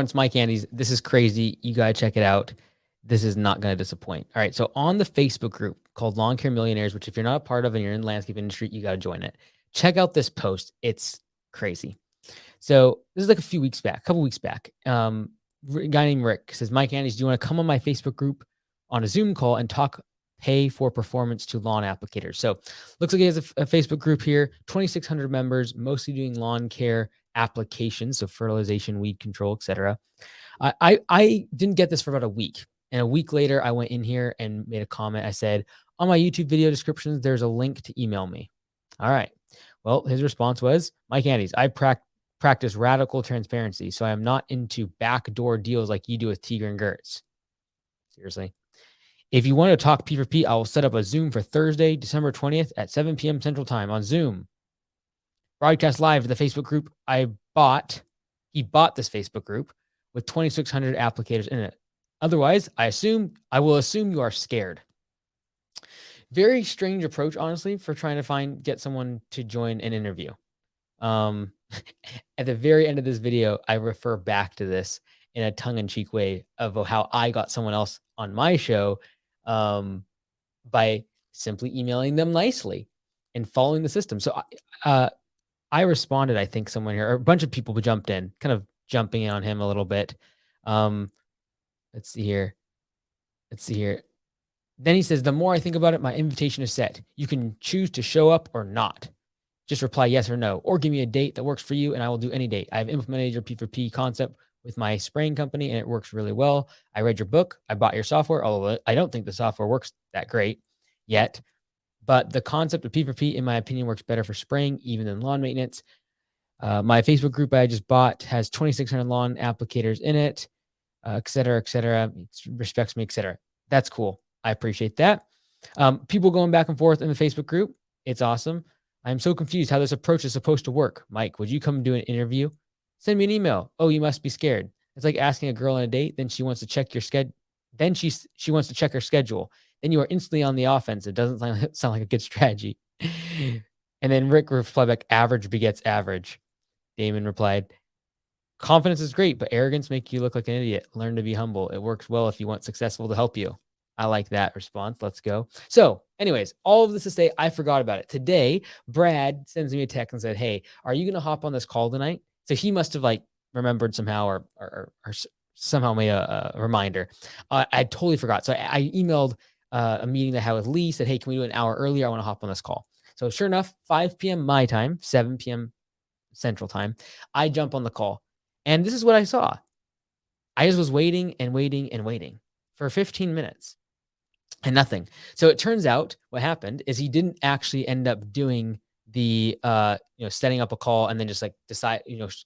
It's Mike Andes. This is crazy. You got to check it out. This is not going to disappoint. All right. So on the Facebook group called Lawn Care Millionaires, which if you're not a part of and you're in the landscape industry, you got to join it. Check out this post. It's crazy. So this is like a couple weeks back. A guy named Rick says, Mike Andes, do you want to come on my Facebook group on a Zoom call and talk pay for performance to lawn applicators? So looks like he has a Facebook group here, 2,600 members, mostly doing lawn care applications, so fertilization, weed control, etc. I didn't get this for about a week. And a week later, I went in here and made a comment. I said, on my YouTube video descriptions, there's a link to email me. All right. Well, his response was, Mike Andes, I practice radical transparency, so I am not into backdoor deals like you do with Tiger and Gertz. Seriously. If you want to talk P4P, I will set up a Zoom for Thursday, December 20th at 7 p.m. Central Time on Zoom. Broadcast live to the Facebook group he bought this Facebook group with 2,600 applicators in it. Otherwise, I will assume you are scared. Very strange approach, honestly, for trying to get someone to join an interview. At the very end of this video, I refer back to this in a tongue-in-cheek way of how I got someone else on my show by simply emailing them nicely and following the system. So I responded, I think someone here, or a bunch of people jumped in, kind of jumping in on him a little bit. Let's see here. Then he says, the more I think about it, my invitation is set. You can choose to show up or not. Just reply yes or no, or give me a date that works for you, and I will do any date. I've implemented your P4P concept with my spraying company, and it works really well. I read your book. I bought your software, although I don't think the software works that great yet. But the concept of P4P, in my opinion, works better for spraying even than lawn maintenance. My Facebook group I just bought has 2,600 lawn applicators in it, et cetera, respects me, et cetera. That's cool. I appreciate that. People going back and forth in the Facebook group. It's awesome. I'm so confused how this approach is supposed to work. Mike, would you come do an interview? Send me an email. Oh, you must be scared. It's like asking a girl on a date. Then she wants to check your schedule. Then she wants to check her schedule. Then you are instantly on the offense. It doesn't sound like a good strategy. And then Rick replied back, average begets average. Damon replied, confidence is great, but arrogance makes you look like an idiot. Learn to be humble. It works well if you want successful to help you. I like that response. Let's go. So anyways, all of this to say, I forgot about it. Today, Brad sends me a text and said, hey, are you going to hop on this call tonight? So he must have remembered somehow or somehow made a reminder. I totally forgot. So I emailed a meeting that I had with Lee, said, hey, can we do an hour earlier? I want to hop on this call. So sure enough, 5 p.m. my time, 7 p.m. Central Time, I jump on the call. And this is what I saw. I just was waiting and waiting and waiting for 15 minutes. And nothing. So it turns out what happened is he didn't actually end up doing the setting up a call and then just decide,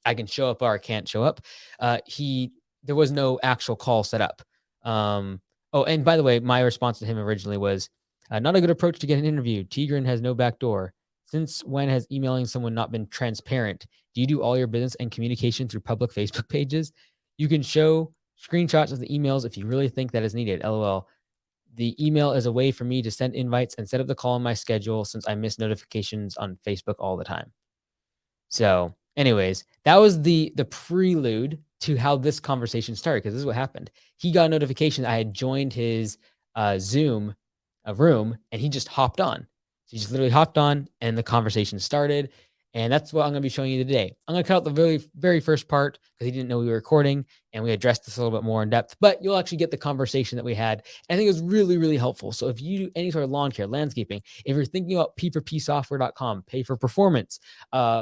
I can show up or I can't show up. There was no actual call set up. Oh, and by the way, my response to him originally was not a good approach to get an interview. Tigran has no back door. Since when has emailing someone not been transparent? Do you do all your business and communication through public Facebook pages? You can show screenshots of the emails if you really think that is needed. LOL. The email is a way for me to send invites and set up the call on my schedule since I miss notifications on Facebook all the time. So anyways, that was the prelude to how this conversation started, because this is what happened. He got a notification that I had joined his Zoom room, and he just hopped on. So he just literally hopped on, and the conversation started. And that's what I'm going to be showing you today. I'm going to cut out the very, very first part because he didn't know we were recording, and we addressed this a little bit more in depth, but you'll actually get the conversation that we had. And I think it was really, really helpful. So if you do any sort of lawn care, landscaping, if you're thinking about p4psoftware.com, pay for performance,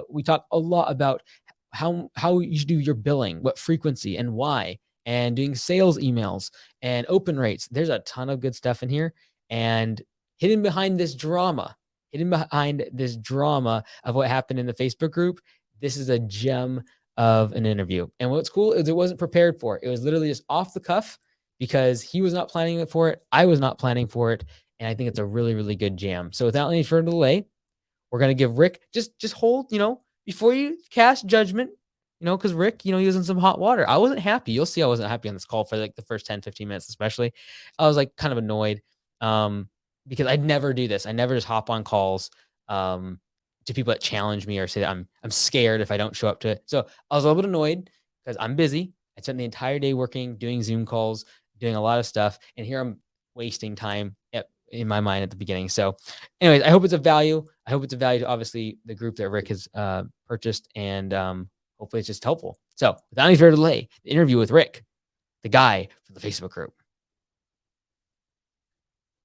we talk a lot about how you should do your billing, what frequency and why, and doing sales emails and open rates. There's a ton of good stuff in here. And hidden behind this drama of what happened in the Facebook group, this is a gem of an interview. And what's cool is it wasn't prepared for. It was literally just off the cuff because he was not planning for it. I was not planning for it. And I think it's a really, really good jam. So without any further delay, we're going to give Rick, just hold, before you cast judgment, because Rick, he was in some hot water. I wasn't happy. You'll see I wasn't happy on this call for the first 10, 15 minutes, especially. I was kind of annoyed. Because I'd never do this. I never just hop on calls to people that challenge me or say that I'm scared if I don't show up to it. So I was a little bit annoyed because I'm busy. I spent the entire day working, doing Zoom calls, doing a lot of stuff, and here I'm wasting time in my mind at the beginning. So, anyways, I hope it's of value. I hope it's of value to obviously the group that Rick has purchased, and hopefully it's just helpful. So, without any further delay, the interview with Rick, the guy from the Facebook group.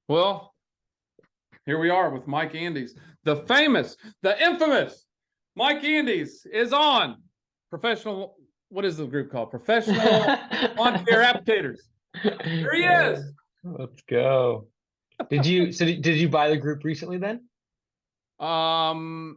Well, here we are with Mike Andes, the famous, the infamous Mike Andes is on professional. What is the group called? Professional Lawn Care Applicators. There he is. Let's go. Did you buy the group recently then? Well,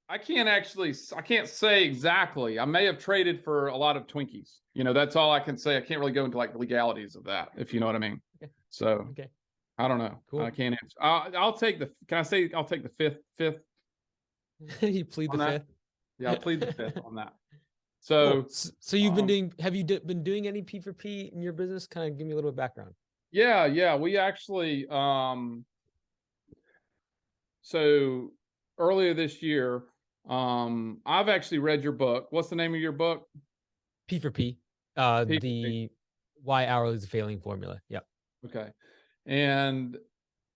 I can't say exactly. I may have traded for a lot of Twinkies. That's all I can say. I can't really go into like legalities of that, if you know what I mean. Okay. So Okay. I don't know. Cool. I can't answer. I'll take the. Can I say I'll take the fifth? You plead the fifth. Yeah, I'll plead the fifth on that. So, cool. So you've been doing? Have you been doing any P4P in your business? Kind of give me a little bit of background. Yeah. We actually, so earlier this year, I've actually read your book. What's the name of your book? P4P. The why hourly is a failing formula. Yep. Okay. And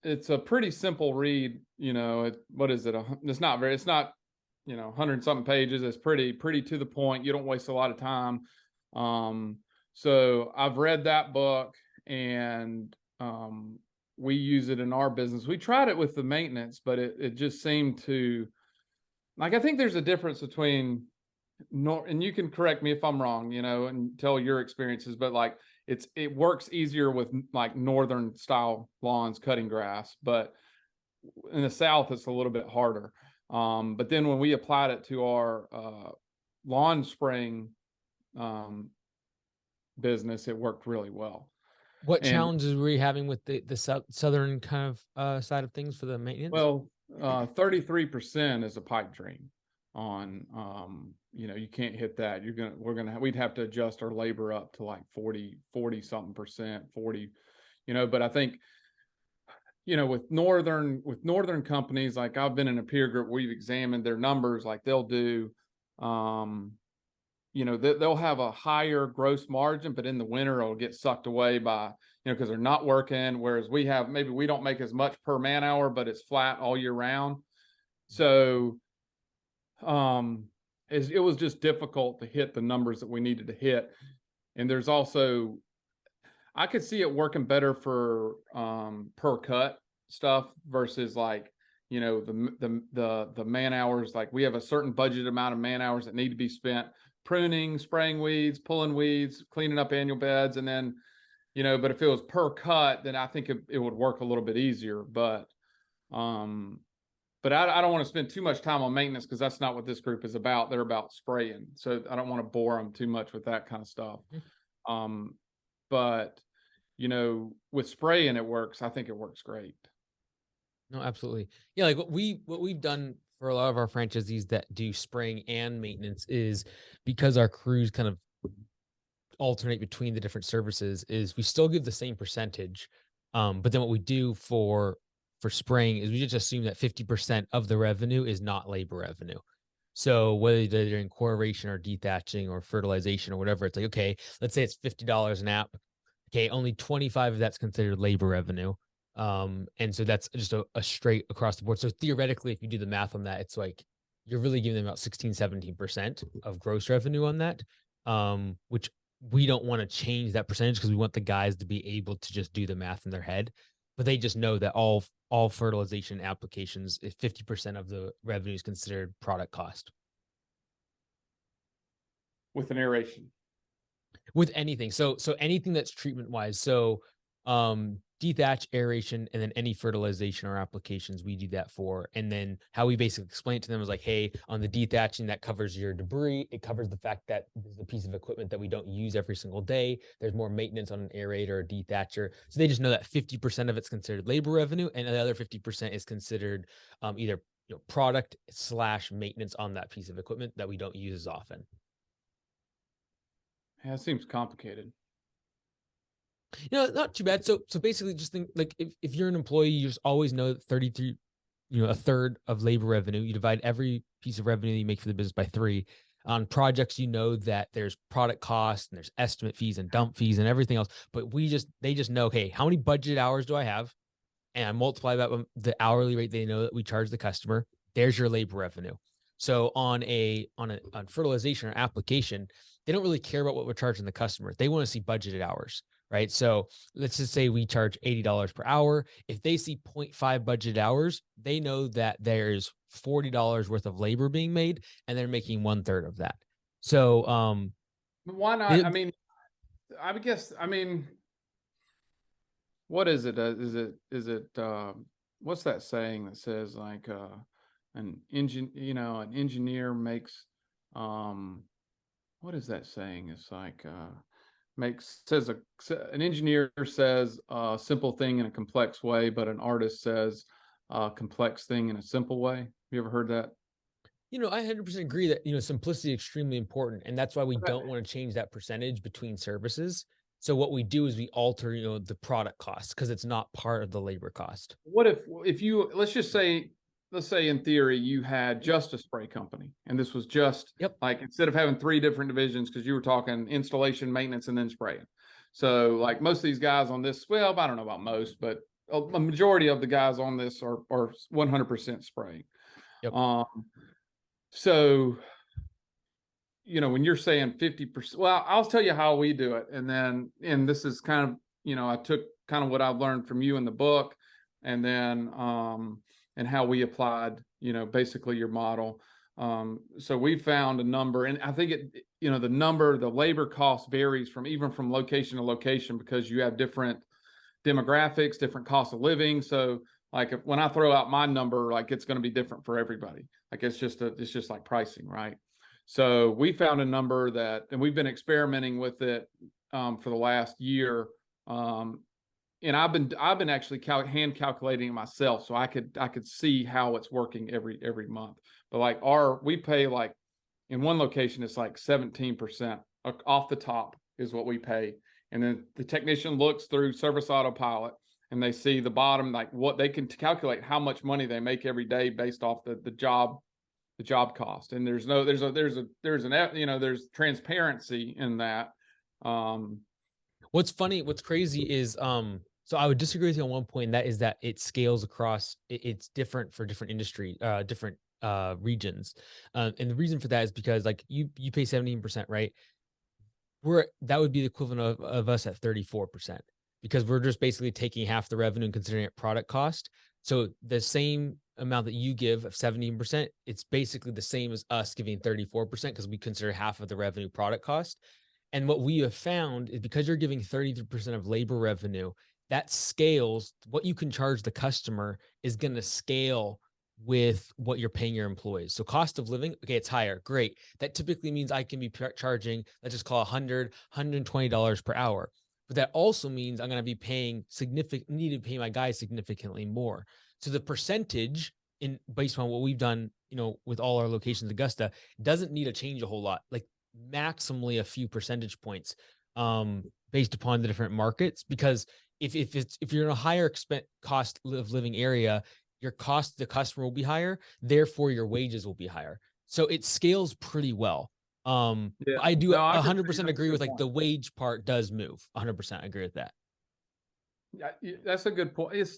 it's a pretty simple read. What is it? It's not 100 something pages. It's pretty to the point. You don't waste a lot of time. So I've read that book, and we use it in our business. We tried it with the maintenance, but it just seemed to, like, I think there's a difference between and you can correct me if I'm wrong, and tell your experiences, but like it works easier with like northern style lawns cutting grass, but in the South it's a little bit harder. But then when we applied it to our lawn spraying business, it worked really well. What challenges were you having with the southern kind of side of things for the maintenance? Well, 33% is a pipe dream on, you can't hit that. We'd have to adjust our labor up to like 40 something percent, 40, but I think, with northern companies, like I've been in a peer group, we've examined their numbers, like they'll do, they'll have a higher gross margin, but in the winter it'll get sucked away by, because they're not working. Whereas maybe we don't make as much per man hour, but it's flat all year round. So, it was just difficult to hit the numbers that we needed to hit. And there's also, I could see it working better for per cut stuff versus like, the man hours. Like we have a certain budget amount of man hours that need to be spent pruning, spraying weeds, pulling weeds, cleaning up annual beds, and then, but if it was per cut, then I think it would work a little bit easier. But I don't want to spend too much time on maintenance because that's not what this group is about. They're about spraying, so I don't want to bore them too much with that kind of stuff. But with spraying, it works. I think it works great. No, absolutely. Yeah, like what we've done for a lot of our franchisees that do spraying and maintenance is, because our crews kind of alternate between the different services, is we still give the same percentage. But then what we do for spraying is we just assume that 50% of the revenue is not labor revenue. So whether they're in coration or dethatching or fertilization or whatever, it's like, okay, let's say it's $50 an app. Okay, only 25 of that's considered labor revenue. And so that's just a straight across the board. So theoretically, if you do the math on that, it's like you're really giving them about 16-17% of gross revenue on that, which we don't want to change that percentage because we want the guys to be able to just do the math in their head. But they just know that all fertilization applications, if 50% of the revenue is considered product cost. With an aeration. With anything. So anything that's treatment wise. So dethatch, aeration, and then any fertilization or applications, we do that for. And then how we basically explain it to them is like, hey, on the dethatching, that covers your debris. It covers the fact that there's a piece of equipment that we don't use every single day. There's more maintenance on an aerator or dethatcher. So they just know that 50% of it's considered labor revenue, and the other 50% is considered either product / maintenance on that piece of equipment that we don't use as often. Yeah, it seems complicated. Not too bad. So basically just think like if you're an employee, you just always know that 33, a third of labor revenue, you divide every piece of revenue you make for the business by 3. On projects, you know that there's product costs and there's estimate fees and dump fees and everything else. But they just know, okay, how many budget hours do I have? And I multiply that with the hourly rate they know that we charge the customer. There's your labor revenue. So on fertilization or application, they don't really care about what we're charging the customer. They want to see budgeted hours, right? So let's just say we charge $80 per hour. If they see 0.5 budgeted hours, they know that there's $40 worth of labor being made, and they're making 1/3 of that. So Why not? I mean, I guess, I mean, what is it? Is it what's that saying that says like an engineer makes what is that saying? It's like an engineer says a simple thing in a complex way, but an artist says a complex thing in a simple way. You ever heard that? I 100% agree that, simplicity is extremely important. And that's why we don't want to change that percentage between services. So what we do is we alter, the product cost because it's not part of the labor cost. What if you, let's say in theory, you had just a spray company and this was just like, instead of having 3 different divisions, because you were talking installation, maintenance, and then spraying. So like most of these guys on this, well, I don't know about most, but a majority of the guys on this are 100% spraying. Yep. So, when you're saying 50%, well, I'll tell you how we do it. And this is kind of, I took kind of what I've learned from you in the book, and then, and how we applied, basically your model. So we found a number, and I think the labor cost varies even from location to location, because you have different demographics, different cost of living. So like when I throw out my number, like it's going to be different for everybody. Like it's just like pricing, right? So we found a number and we've been experimenting with it for the last year. And I've been actually hand calculating it myself, so I could see how it's working every month. But like we pay, like in one location, it's like 17% off the top is what we pay. And then the technician looks through Service Autopilot and they see the bottom, like what they can calculate how much money they make every day based off the job cost. And there's transparency in that. What's crazy is so I would disagree with you on one point, and that is that it scales across. It's different for different industry, different regions, and the reason for that is because like you pay 17%, right? That would be the equivalent of us at 34%, because we're just basically taking half the revenue and considering it product cost. So the same amount that you give of 17%, it's basically the same as us giving 34% because we consider half of the revenue product cost. And what we have found is because you're giving 33% of labor revenue, that scales. What you can charge the customer is going to scale with what you're paying your employees. So cost of living, okay, it's higher. Great. That typically means I can be charging, let's just call $100, $120 per hour. But that also means I'm going to be need to pay my guys significantly more. So the percentage based on what we've done, with all our locations, Augusta, doesn't need to change a whole lot. Like maximally a few percentage points, based upon the different markets. Because if you're in a higher cost of living area, your cost to the customer will be higher, therefore your wages will be higher. So it scales pretty well. I do 100% agree with like the wage part does move. 100% agree with that. Yeah, that's a good point.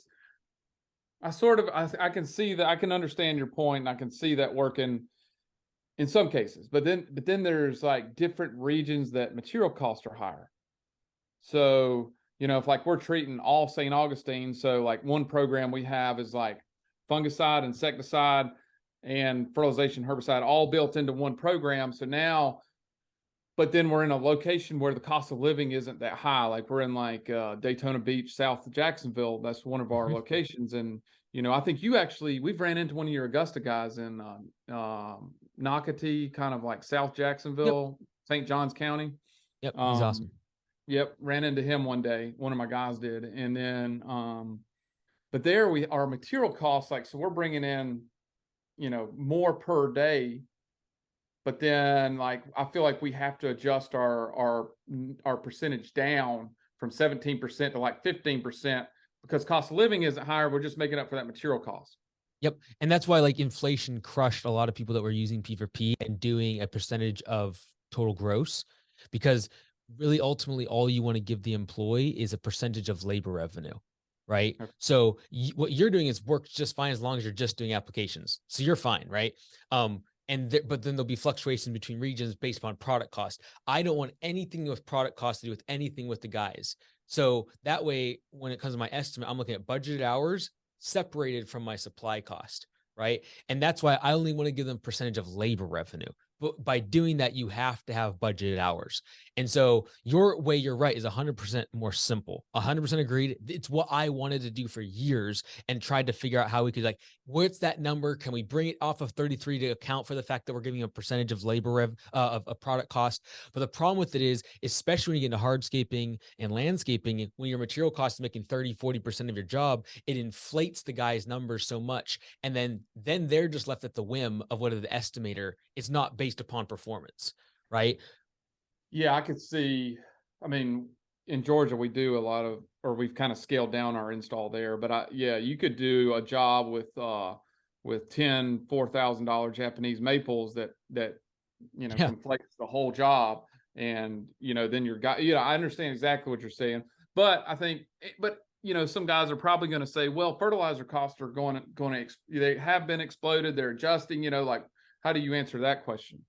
I can see that. I can understand your point, and I can see that working in some cases. But then there's like different regions that material costs are higher. So, if like we're treating all St. Augustine, so like one program we have is like fungicide, insecticide, and fertilization herbicide all built into one program. So now, but then we're in a location where the cost of living isn't that high. Like we're in like Daytona Beach, South of Jacksonville. That's one of our locations. And, I think we've ran into one of your Augusta guys in Nocatee, kind of like South Jacksonville, St. Johns County. Yep. He's awesome. Yep. Ran into him one day. One of my guys did. And then, but there our material costs, like, so we're bringing in, more per day. But then, like, I feel like we have to adjust our percentage down from 17% to like 15%, because cost of living isn't higher. We're just making up for that material cost. Yep. And that's why like inflation crushed a lot of people that were using P4P and doing a percentage of total gross, because really ultimately all you want to give the employee is a percentage of labor revenue. Right. Okay. So what you're doing is works just fine as long as you're just doing applications. So you're fine. Right. But then there'll be fluctuation between regions based upon product cost. I don't want anything with product cost to do with anything with the guys. So that way, when it comes to my estimate, I'm looking at budgeted hours separated from my supply cost, right? And that's why I only want to give them percentage of labor revenue. But by doing that, you have to have budgeted hours. And so your way, you're right, is 100% more simple. 100% agreed. It's what I wanted to do for years and tried to figure out how we could, like, what's that number? Can we bring it off of 33 to account for the fact that we're giving a percentage of labor of a product cost? But the problem with it is, especially when you get into hardscaping and landscaping, when your material cost is making 30-40% of your job, it inflates the guy's numbers so much. And then they're just left at the whim of whether the estimator is not based upon performance, right? Yeah, I could see. I mean, in Georgia, we do a lot of, or we've kind of scaled down our install there. But yeah, you could do a job with 10 $4,000 Japanese maples that Yeah. conflates the whole job, and then your guy. I understand exactly what you're saying, but I think, but some guys are probably going to say, well, fertilizer costs are going to they have been exploded. They're adjusting. Like, how do you answer that question?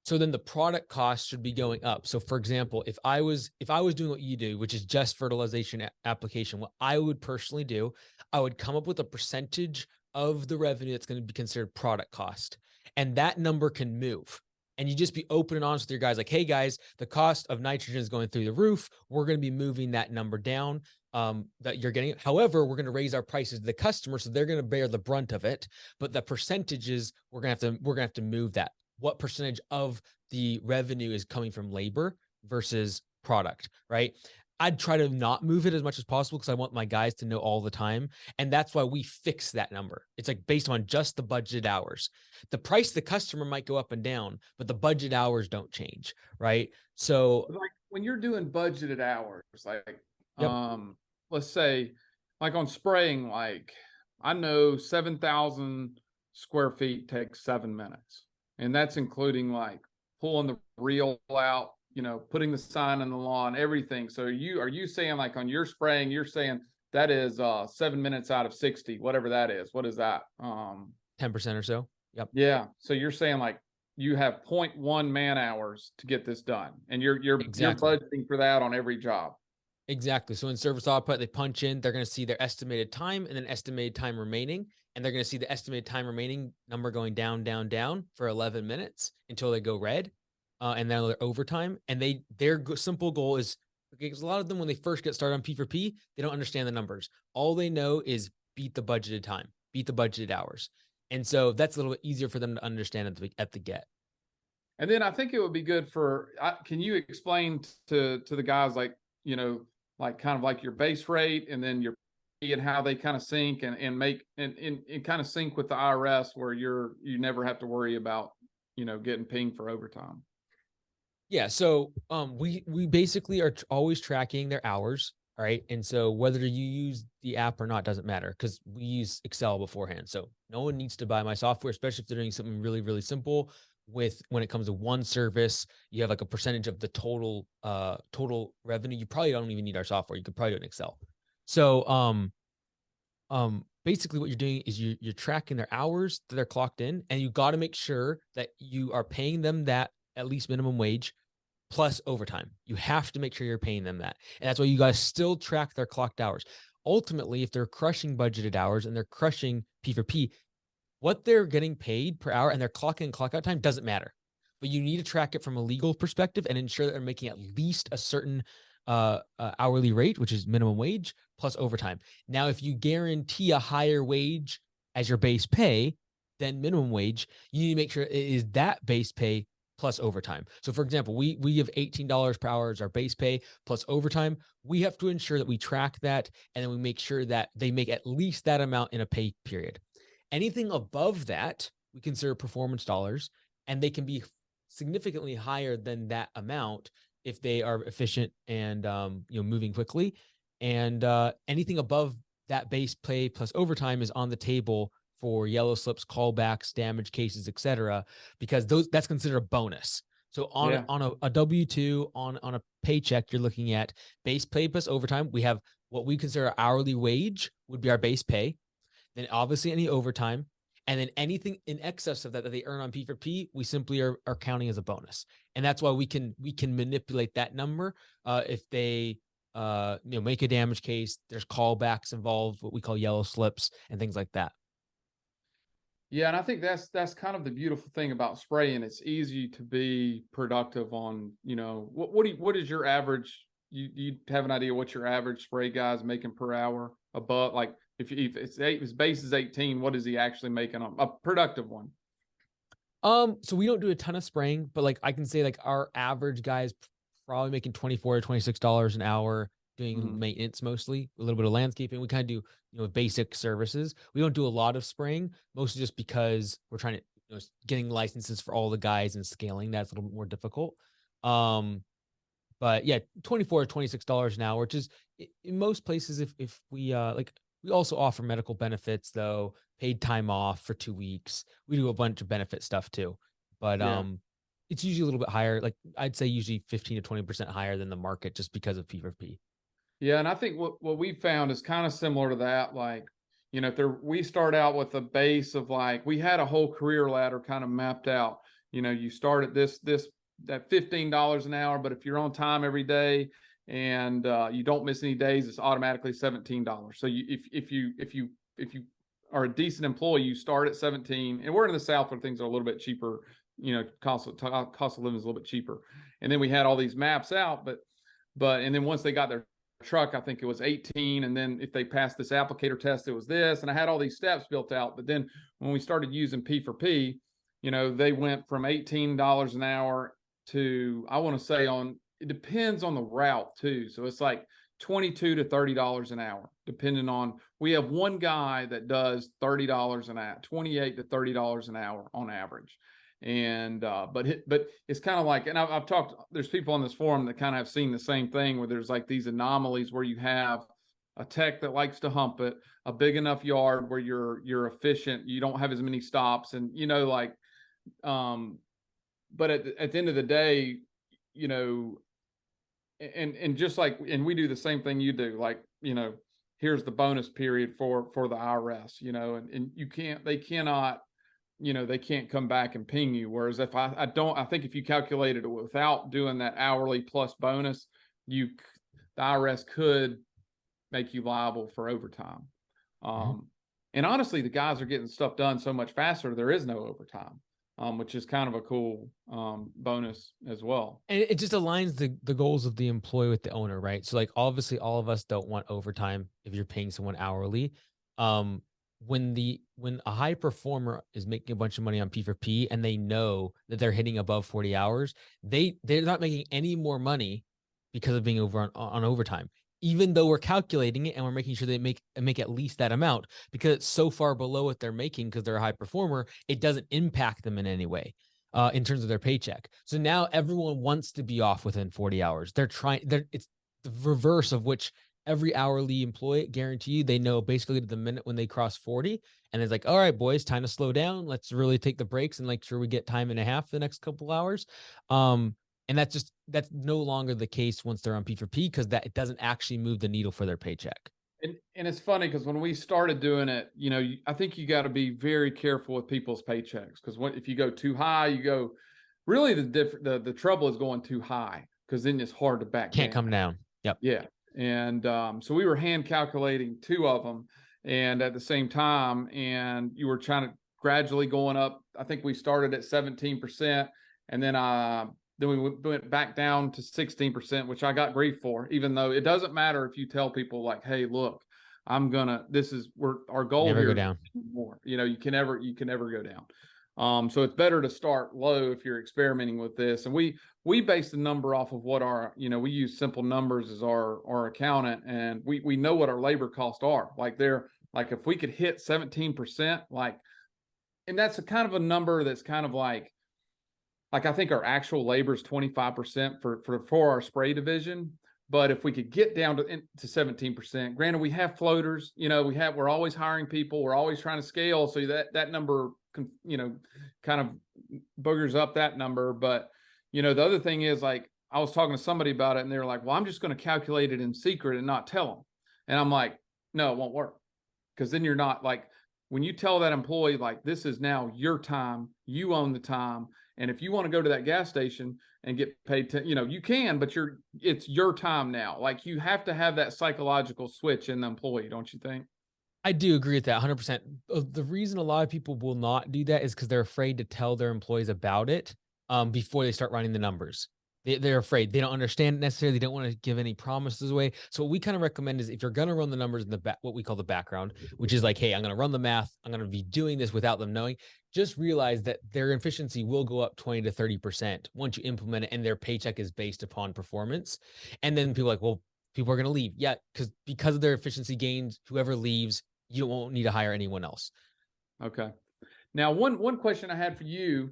So then the product cost should be going up. So for example, if I was doing what you do, which is just fertilization application, what I would personally do, I would come up with a percentage of the revenue that's going to be considered product cost. And that number can move. And you just be open and honest with your guys, like, hey guys, the cost of nitrogen is going through the roof. We're going to be moving that number down that you're getting. However, we're going to raise our prices to the customer, so they're going to bear the brunt of it. But the percentages, we're going to have to move that. What percentage of the revenue is coming from labor versus product, right? I'd try to not move it as much as possible because I want my guys to know all the time. And that's why we fix that number. It's like based on just the budgeted hours. The price to the customer might go up and down, but the budget hours don't change, right? So, Like when you're doing budgeted hours, like yep. let's say like on spraying, like I know 7,000 square feet takes 7 minutes. And that's including like pulling the reel out, putting the sign in the lawn, everything. So are you saying like on your spraying, you're saying that is 7 minutes out of 60, whatever that is. What is that? 10% or so. Yep. Yeah. So you're saying like you have 0.1 man hours to get this done. And you're Exactly. budgeting for that on every job. Exactly. So in service output, they punch in, they're going to see their estimated time and then estimated time remaining. And they're going to see the estimated time remaining number going down, down, down for 11 minutes until they go red. And then they're overtime. And their simple goal is, because a lot of them, when they first get started on P4P, they don't understand the numbers. All they know is beat the budgeted time, beat the budgeted hours. And so that's a little bit easier for them to understand at the get. And then I think it would be good can you explain to the guys like, like kind of like your base rate and then your and how they kind of sync and make and kind of sync with the IRS where you never have to worry about, getting pinged for overtime. Yeah, so we basically are always tracking their hours, all right? And so whether you use the app or not doesn't matter because we use Excel beforehand. So no one needs to buy my software, especially if they're doing something really, really simple. When it comes to one service, you have like a percentage of the total revenue. You probably don't even need our software. You could probably do it in Excel. So basically what you're doing is you're tracking their hours that they're clocked in, and you got to make sure that you are paying them that at least minimum wage plus overtime. You have to make sure you're paying them that. And that's why you guys still track their clocked hours. Ultimately, if they're crushing budgeted hours and they're crushing P4P, what they're getting paid per hour and their clock in, clock out time doesn't matter. But you need to track it from a legal perspective and ensure that they're making at least a certain hourly rate, which is minimum wage plus overtime. Now, if you guarantee a higher wage as your base pay than minimum wage, you need to make sure it is that base pay plus overtime. So for example, we give $18 per hour as our base pay plus overtime. We have to ensure that we track that and then we make sure that they make at least that amount in a pay period. Anything above that, we consider performance dollars, and they can be significantly higher than that amount if they are efficient and moving quickly. And anything above that base pay plus overtime is on the table for yellow slips, callbacks, damage cases, etc., because that's considered a bonus. So on a W-2, on a paycheck, you're looking at base pay plus overtime. We have what we consider our hourly wage would be our base pay. Then obviously any overtime, and then anything in excess of that they earn on P4P, we simply are counting as a bonus. And that's why we can manipulate that number. If they make a damage case, there's callbacks involved, what we call yellow slips and things like that. Yeah, and I think that's kind of the beautiful thing about spraying. It's easy to be productive on, what is your average? You have an idea what your average spray guy is making per hour above? Like if his base is 18, what is he actually making on a productive one? So we don't do a ton of spraying, but like I can say like our average guy is probably making $24 to $26 an hour doing maintenance, mostly a little bit of landscaping. We kind of do, basic services. We don't do a lot of spraying, mostly just because we're trying to, getting licenses for all the guys and scaling. That's a little bit more difficult. But yeah, $24 to $26 an hour, which is in most places. If we we also offer medical benefits, though, paid time off for 2 weeks. We do a bunch of benefit stuff too, but it's usually a little bit higher. Like I'd say usually 15 to 20% higher than the market, just because of P4P. Yeah, and I think what we found is kind of similar to that. Like, we start out with a base of like we had a whole career ladder kind of mapped out. You start at that $15 an hour, but if you're on time every day and you don't miss any days, it's automatically $17. So if you are a decent employee, you start at 17. And we're in the South where things are a little bit cheaper. Cost of living is a little bit cheaper. And then we had all these maps out, and then once they got their truck, I think it was 18, and then if they passed this applicator test, it was this, and I had all these steps built out. But then when we started using P4P, they went from $18 an hour to, I want to say, it depends on the route too, so it's like $22 to $30 an hour, depending on, we have one guy that does $30 an hour, $28 to $30 an hour on average. And but it's kind of like, and I've talked, there's people on this forum that kind of have seen the same thing, where there's like these anomalies where you have a tech that likes to hump it, a big enough yard where you're efficient, you don't have as many stops, and but at the end of the day, and just like, and we do the same thing you do, like, here's the bonus period for the IRS, and they cannot, they can't come back and ping you. Whereas if I think if you calculated it without doing that hourly plus bonus, the IRS could make you liable for overtime. And honestly, the guys are getting stuff done so much faster, there is no overtime, which is kind of a cool bonus as well. And it just aligns the goals of the employee with the owner, right? So like obviously all of us don't want overtime if you're paying someone hourly. When a high performer is making a bunch of money on P4P and they know that they're hitting above 40 hours, they're not making any more money because of being over on overtime, even though we're calculating it and we're making sure they make at least that amount, because it's so far below what they're making because they're a high performer, it doesn't impact them in any way in terms of their paycheck. So now everyone wants to be off within 40 hours. It's the reverse of which every hourly employee, guarantee you, they know basically the minute when they cross 40, and it's like, all right, boys, time to slow down. Let's really take the breaks and make sure we get time and a half the next couple hours. And that's no longer the case once they're on P4P, because that it doesn't actually move the needle for their paycheck. And it's funny because when we started doing it, I think you got to be very careful with people's paychecks, because if you go too high, really the trouble is going too high, because then it's hard to back down. Can't come down. Yep. Yeah. And so we were hand calculating 2 of them, and at the same time, and you were trying to gradually going up. I think we started at 17%, and then we went back down to 16%, which I got grief for, even though it doesn't matter if you tell people like, hey, look, our goal never here go down more. You can never go down. So it's better to start low if you're experimenting with this. And we base the number off of what we use simple numbers as our accountant, and we know what our labor costs are. Like if we could hit 17%, and that's a kind of a number that's kind of like I think our actual labor is 25% for our spray division, But if we could get down to 17%, granted, we have floaters, we're always hiring people, we're always trying to scale. So that number, kind of boogers up that number. But, the other thing is, like, I was talking to somebody about it and they're like, well, I'm just going to calculate it in secret and not tell them. And I'm like, no, it won't work. Because then you're not, like, when you tell that employee, like, this is now your time, you own the time. And if you want to go to that gas station and get paid you can, but it's your time now. Like, you have to have that psychological switch in the employee, don't you think? I do agree with that 100%. The reason a lot of people will not do that is because they're afraid to tell their employees about it before they start running the numbers. They're afraid. They don't understand it necessarily. They don't want to give any promises away. So what we kind of recommend is, if you're going to run the numbers in the what we call the background, which is like, hey, I'm going to run the math. I'm going to be doing this without them knowing. Just realize that their efficiency will go up 20 to 30% once you implement it, and their paycheck is based upon performance. And then people are like, well, people are going to leave. Yeah, because of their efficiency gains, whoever leaves, you won't need to hire anyone else. Okay. Now, one question I had for you.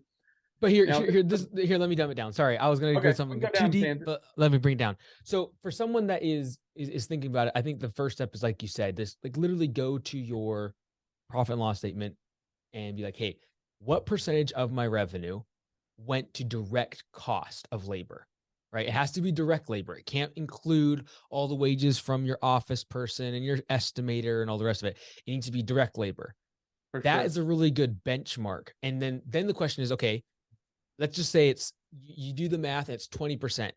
But here, let me dumb it down. Sorry, I was going to go something too deep, but let me bring it down. So for someone that is thinking about it, I think the first step is, like you said, this, like, literally go to your profit and loss statement and be like, hey, what percentage of my revenue went to direct cost of labor? Right? It has to be direct labor. It can't include all the wages from your office person and your estimator and all the rest of it. It needs to be direct labor. That is a really good benchmark. And then the question is, okay, let's just say you do the math, it's 20%.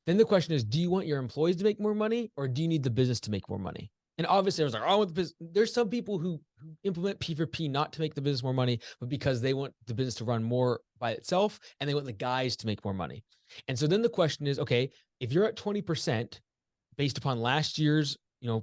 Then the question is, do you want your employees to make more money, or do you need the business to make more money? And obviously, I was like, I want the business. There's some people who implement P4P not to make the business more money, but because they want the business to run more by itself, and they want the guys to make more money. And so then the question is, okay, if you're at 20% based upon last year's,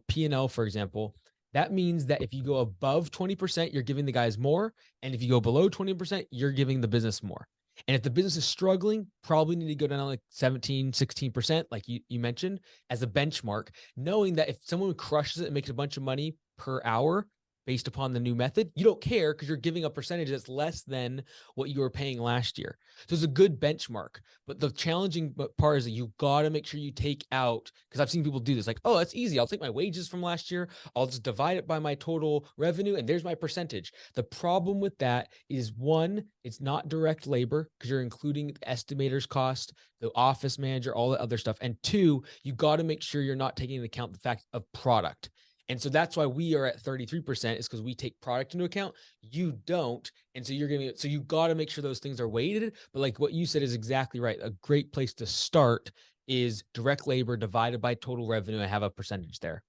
P&L, for example, that means that if you go above 20%, you're giving the guys more. And if you go below 20%, you're giving the business more. And if the business is struggling, probably need to go down to like 17, 16%, like you mentioned, as a benchmark, knowing that if someone crushes it and makes a bunch of money per hour based upon the new method, you don't care because you're giving a percentage that's less than what you were paying last year. So it's a good benchmark. But the challenging part is that you got to make sure you take out, because I've seen people do this, like, oh, that's easy. I'll take my wages from last year. I'll just divide it by my total revenue, and there's my percentage. The problem with that is, one, it's not direct labor because you're including the estimator's cost, the office manager, all the other stuff. And two, you got to make sure you're not taking into account the fact of product. And so that's why we are at 33%, is because we take product into account. You don't. And so so you got to make sure those things are weighted. But like what you said is exactly right. A great place to start is direct labor divided by total revenue and have a percentage there.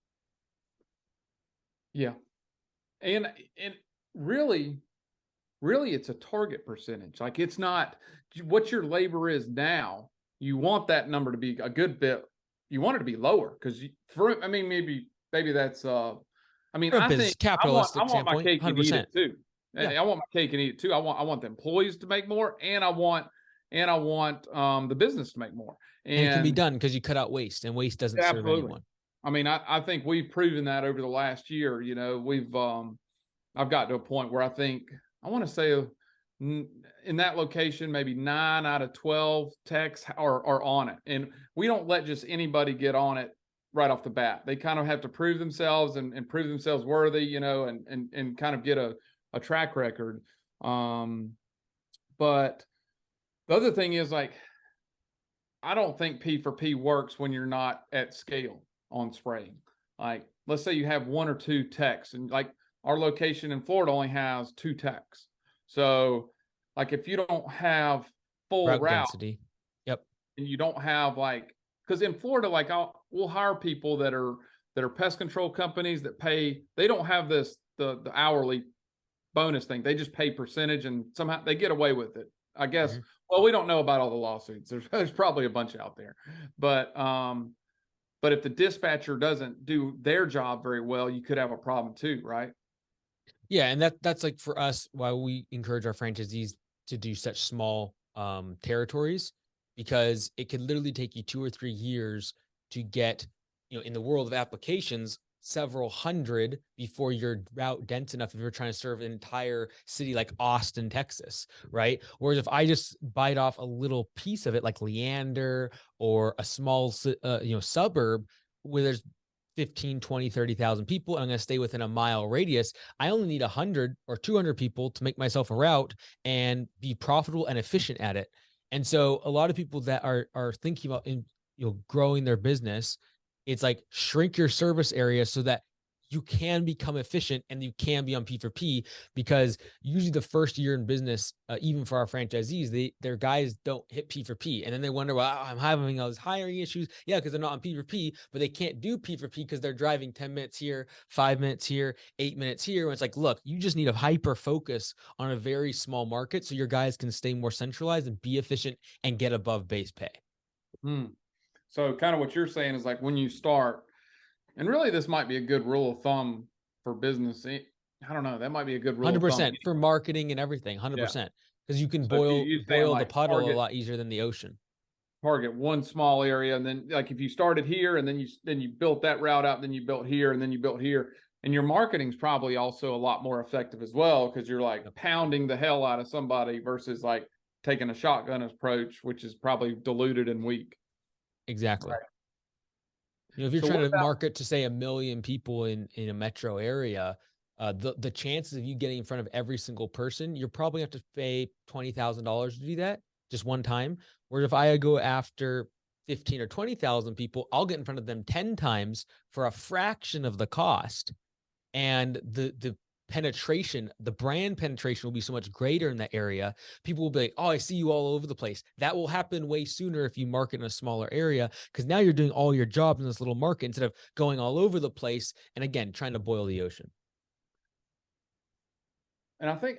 Yeah. And really, it's a target percentage. Like, it's not what your labor is now. You want that number to be a good bit. You want it to be lower because maybe that's I think capitalistic I want my standpoint, cake 100%. And eat it too. Yeah. I want my cake and eat it too. I want the employees to make more, and I want the business to make more. And it can be done because you cut out waste, and waste doesn't serve anyone. I think we've proven that over the last year. We've I've got to a point where I want to say in that location, maybe 9 out of 12 techs are on it. And we don't let just anybody get on it right off the bat. They kind of have to prove themselves and prove themselves worthy, and kind of get a track record. But the other thing is, like, I don't think P4P works when you're not at scale on spraying. Like, let's say you have 1 or 2 techs, and like our location in Florida only has 2 techs. So, like, if you don't have full route density, yep, and you don't have, like, because in Florida, like, we'll hire people that are pest control companies that they don't have the hourly bonus thing. They just pay percentage, and somehow they get away with it, I guess. Mm-hmm. Well, we don't know about all the lawsuits. There's probably a bunch out there, but if the dispatcher doesn't do their job very well, you could have a problem too, right? Yeah, and that's like, for us, why we encourage our franchisees to do such small territories, because it could literally take you 2 or 3 years to get, in the world of applications, several hundred before your route dense enough if you're trying to serve an entire city like Austin, Texas, right? Whereas if I just bite off a little piece of it, like Leander or a small suburb where there's 15, 20, 30,000 people, and I'm going to stay within a mile radius, I only need 100 or 200 people to make myself a route and be profitable and efficient at it. And so a lot of people that are thinking about growing their business, it's like shrink your service area so that you can become efficient and you can be on P4P, because usually the first year in business, even for our franchisees, their guys don't hit P4P. And then they wonder, well, I'm having all these hiring issues. Yeah, because they're not on P4P, but they can't do P4P because they're driving 10 minutes here, 5 minutes here, 8 minutes here. And it's like, look, you just need a hyper focus on a very small market so your guys can stay more centralized and be efficient and get above base pay. So kind of what you're saying is like when you start, and really this might be a good rule of thumb for business. I don't know. That might be a good rule 100% of thumb for marketing and everything. 100%. Because you can boil like the puddle target, a lot easier than the ocean. Target one small area, and then like if you started here and then you built that route out, then you built here and then you built here, and your marketing's probably also a lot more effective as well, because you're like pounding the hell out of somebody versus like taking a shotgun approach, which is probably diluted and weak. Exactly. Right. If you're trying to market to say 1 million people in a metro area, the chances of you getting in front of every single person, you're probably have to pay $20,000 to do that just one time. Whereas if I go after 15 or 20,000 people, I'll get in front of them 10 times for a fraction of the cost. And the penetration, the brand penetration will be so much greater in that area. People will be like, oh, I see you all over the place. That will happen way sooner if you market in a smaller area, because now you're doing all your jobs in this little market instead of going all over the place and, again, trying to boil the ocean. And I think,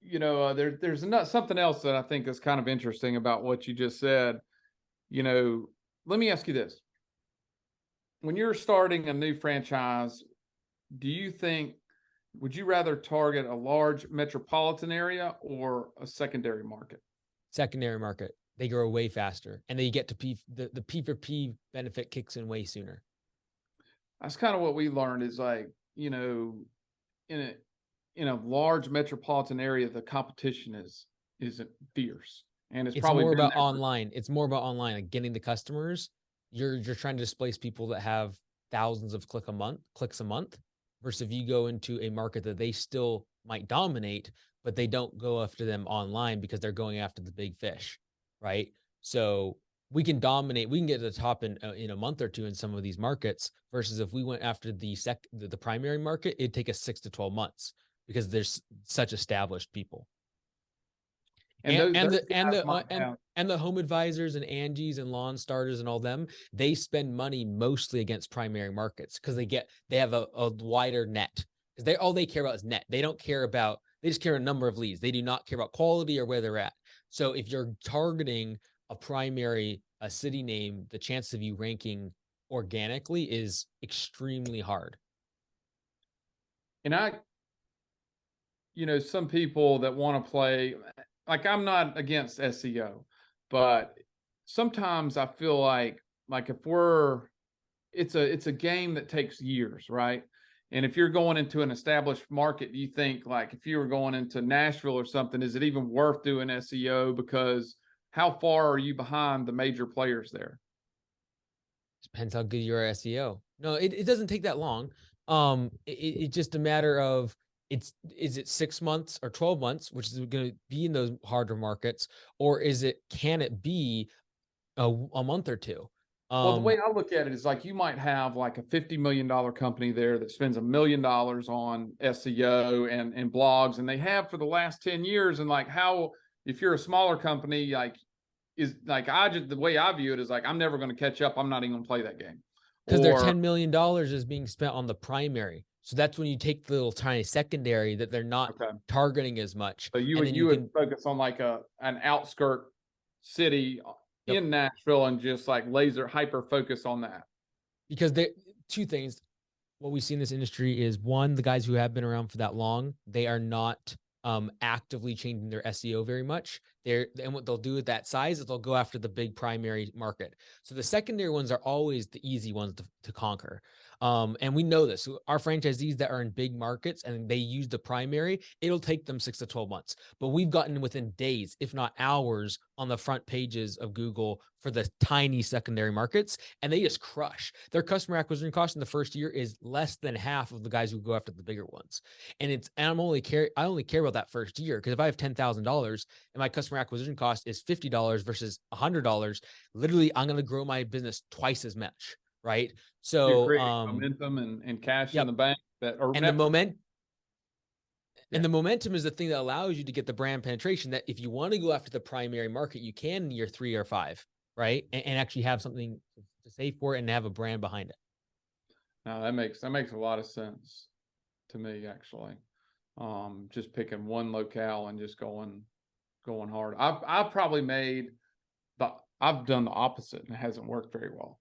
there's not something else that I think is kind of interesting about what you just said. Let me ask you this. When you're starting a new franchise, would you rather target a large metropolitan area or a secondary market? Secondary market. They grow way faster, and they get to the P4P benefit kicks in way sooner. That's kind of what we learned is like, in a large metropolitan area, the competition isn't fierce. And it's probably more about online. It's more about online, like getting the customers. You're trying to displace people that have thousands of clicks a month, versus if you go into a market that they still might dominate, but they don't go after them online because they're going after the big fish, right? So we can dominate. We can get to the top in a month or two in some of these markets, versus if we went after the primary market, it'd take us 6 to 12 months because there's such established people. And the home advisors and Angie's and lawn starters and all them, they spend money mostly against primary markets because they have a wider net, because all they care about is net. They just care about a number of leads. They do not care about quality or where they're at. So if you're targeting a city name, the chance of you ranking organically is extremely hard. And some people that want to play, like I'm not against SEO, but sometimes I feel like if it's a game that takes years, right? And if you're going into an established market, do you think like if you were going into Nashville or something, is it even worth doing SEO? Because how far are you behind the major players there? Depends how good you are at SEO. No, it doesn't take that long. It's just a matter of, is it 6 months or 12 months, which is going to be in those harder markets, or can it be a month or two? Well, the way I look at it is like you might have like a $50 million company there that spends $1 million on SEO and blogs, and they have for the last 10 years. And like if you're a smaller company, the way I view it is like, I'm never going to catch up. I'm not even going to play that game. Because their $10 million is being spent on the primary. So that's when you take the little tiny secondary that they're not targeting as much. So you would focus on like an outskirt city in Nashville and just like laser hyper focus on that. Because two things. What we see in this industry is, one, the guys who have been around for that long, they are not actively changing their SEO very much. And what they'll do at that size is they'll go after the big primary market. So the secondary ones are always the easy ones to conquer. And we know this. Our franchisees that are in big markets and they use the primary, it'll take them 6 to 12 months. But we've gotten within days, if not hours, on the front pages of Google for the tiny secondary markets, and they just crush. Their customer acquisition cost in the first year is less than half of the guys who go after the bigger ones. And I only care about that first year, because if I have $10,000 and my customer acquisition cost is $50 versus $100, literally I'm going to grow my business twice as much. Right. You're So, creating momentum and cash in the bank and the momentum is the thing that allows you to get the brand penetration, that if you want to go after the primary market, you can in year 3 or 5, right? And actually have something to say for it and have a brand behind it. No, that makes a lot of sense to me, actually. Just picking one locale and just going hard. I've probably I've done the opposite and it hasn't worked very well.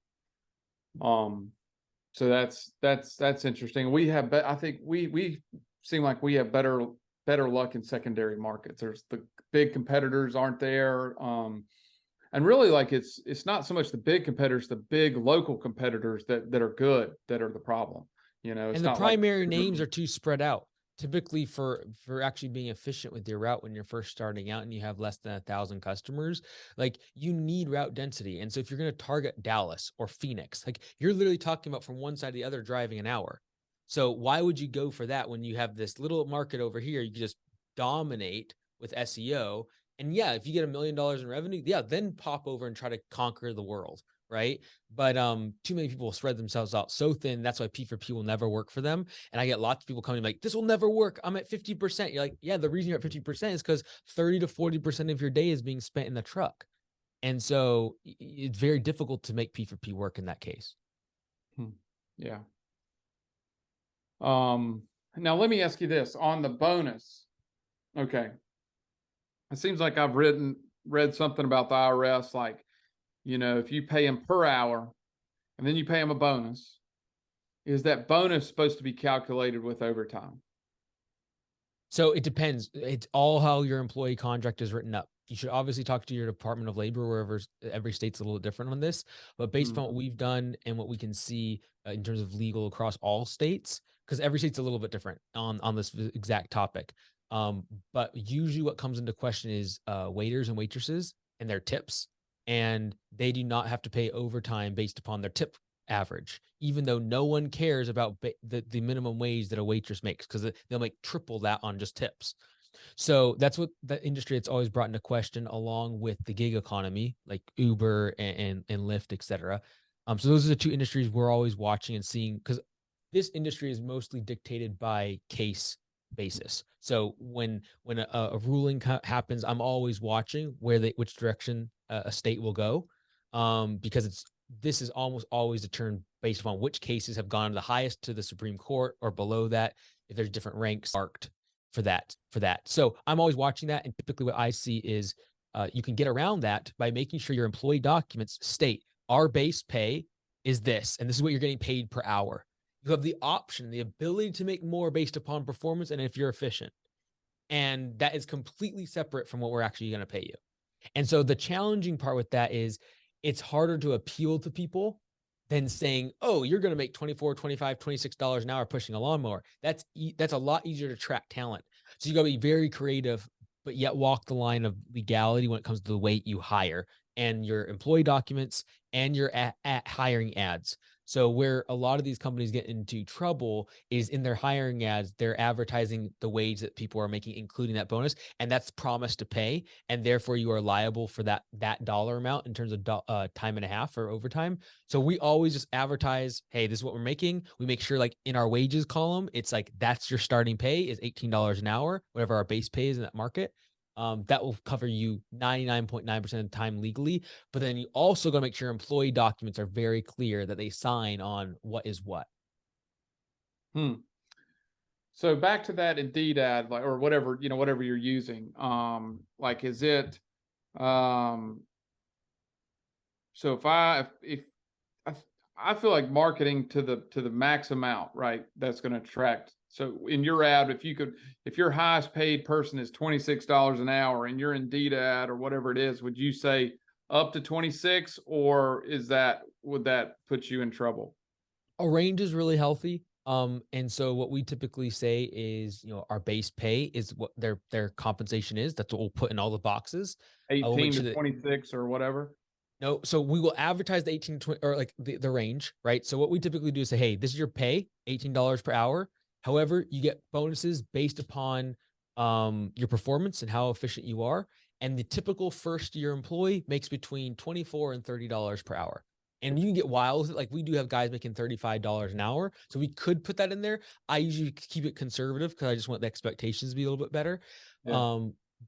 So that's interesting. I think we seem like we have better luck in secondary markets. There's the big competitors aren't there. And really, like, it's not so much the big competitors, the big local competitors that are good, that are the problem. You know, it's And the not like primary names are too spread out. Typically, for actually being efficient with your route when you're first starting out and you have less than 1,000 customers, like, you need route density. And so if you're going to target Dallas or Phoenix, like, you're literally talking about from one side to the other driving an hour. So why would you go for that when you have this little market over here? You can just dominate with SEO. And yeah, if you get $1 million in revenue, yeah, then pop over and try to conquer the world. Right. But too many people spread themselves out so thin. That's why P4P will never work for them. And I get lots of people coming like, this will never work. I'm at 50%. You're like, yeah, the reason you're at 50% is because 30 to 40% of your day is being spent in the truck. And so it's very difficult to make P4P work in that case. Yeah. Now let me ask you this on the bonus. Okay. It seems like I've read something about the IRS, like, you know, if you pay them per hour and then you pay them a bonus, is that bonus supposed to be calculated with overtime? So it depends. It's all how your employee contract is written up. You should obviously talk to your Department of Labor, wherever every state's a little different on this. But based on what we've done and what we can see in terms of legal across all states, because every state's a little bit different on this exact topic. But usually what comes into question is waiters and waitresses and their tips. And they do not have to pay overtime based upon their tip average, even though no one cares about the minimum wage that a waitress makes, because they'll make triple that on just tips. So that's what the industry that's always brought into question, along with the gig economy like Uber and Lyft, et cetera. So those are the two industries we're always watching and seeing, because this industry is mostly dictated by case basis. So when a ruling happens, I'm always watching which direction a state will go, because this is almost always determined based upon which cases have gone the highest to the Supreme Court or below that, if there's different ranks marked for that. So I'm always watching that. And typically what I see is you can get around that by making sure your employee documents state our base pay is this, and this is what you're getting paid per hour. You have the option, the ability to make more based upon performance and if you're efficient. And that is completely separate from what we're actually going to pay you. And so the challenging part with that is it's harder to appeal to people than saying, oh, you're going to make $24, $25, $26 an hour pushing a lawnmower. That's a lot easier to track talent. So you got to be very creative, but yet walk the line of legality when it comes to the way you hire and your employee documents and your hiring ads. So where a lot of these companies get into trouble is in their hiring ads, they're advertising the wage that people are making, including that bonus, and that's promised to pay, and therefore you are liable for that dollar amount in terms of time and a half or overtime. So we always just advertise, hey, this is what we're making. We make sure, like, in our wages column, it's like that's your starting pay is $18 an hour, whatever our base pay is in that market. That will cover you 99.9% of the time legally. But then you also got to make sure employee documents are very clear that they sign on what is what. So back to that Indeed ad, like, or whatever, whatever you're using. Like, is it, so if I feel like marketing to the max amount, right, that's going to attract So in your ad, if your highest paid person is $26 an hour and your Indeed ad or whatever it is, would you say up to 26, or would that put you in trouble? A range is really healthy. And so what we typically say is, our base pay is what their compensation is. That's what we'll put in all the boxes. We'll make 18 sure to that 26 or whatever? no, so we will advertise the 18 to 20 or like the range, right? So what we typically do is say, hey, this is your pay, $18 per hour. However, you get bonuses based upon your performance and how efficient you are. And the typical first year employee makes between $24 and $30 per hour. And you can get wild with it. Like we do have guys making $35 an hour. So we could put that in there. I usually keep it conservative because I just want the expectations to be a little bit better. Yeah.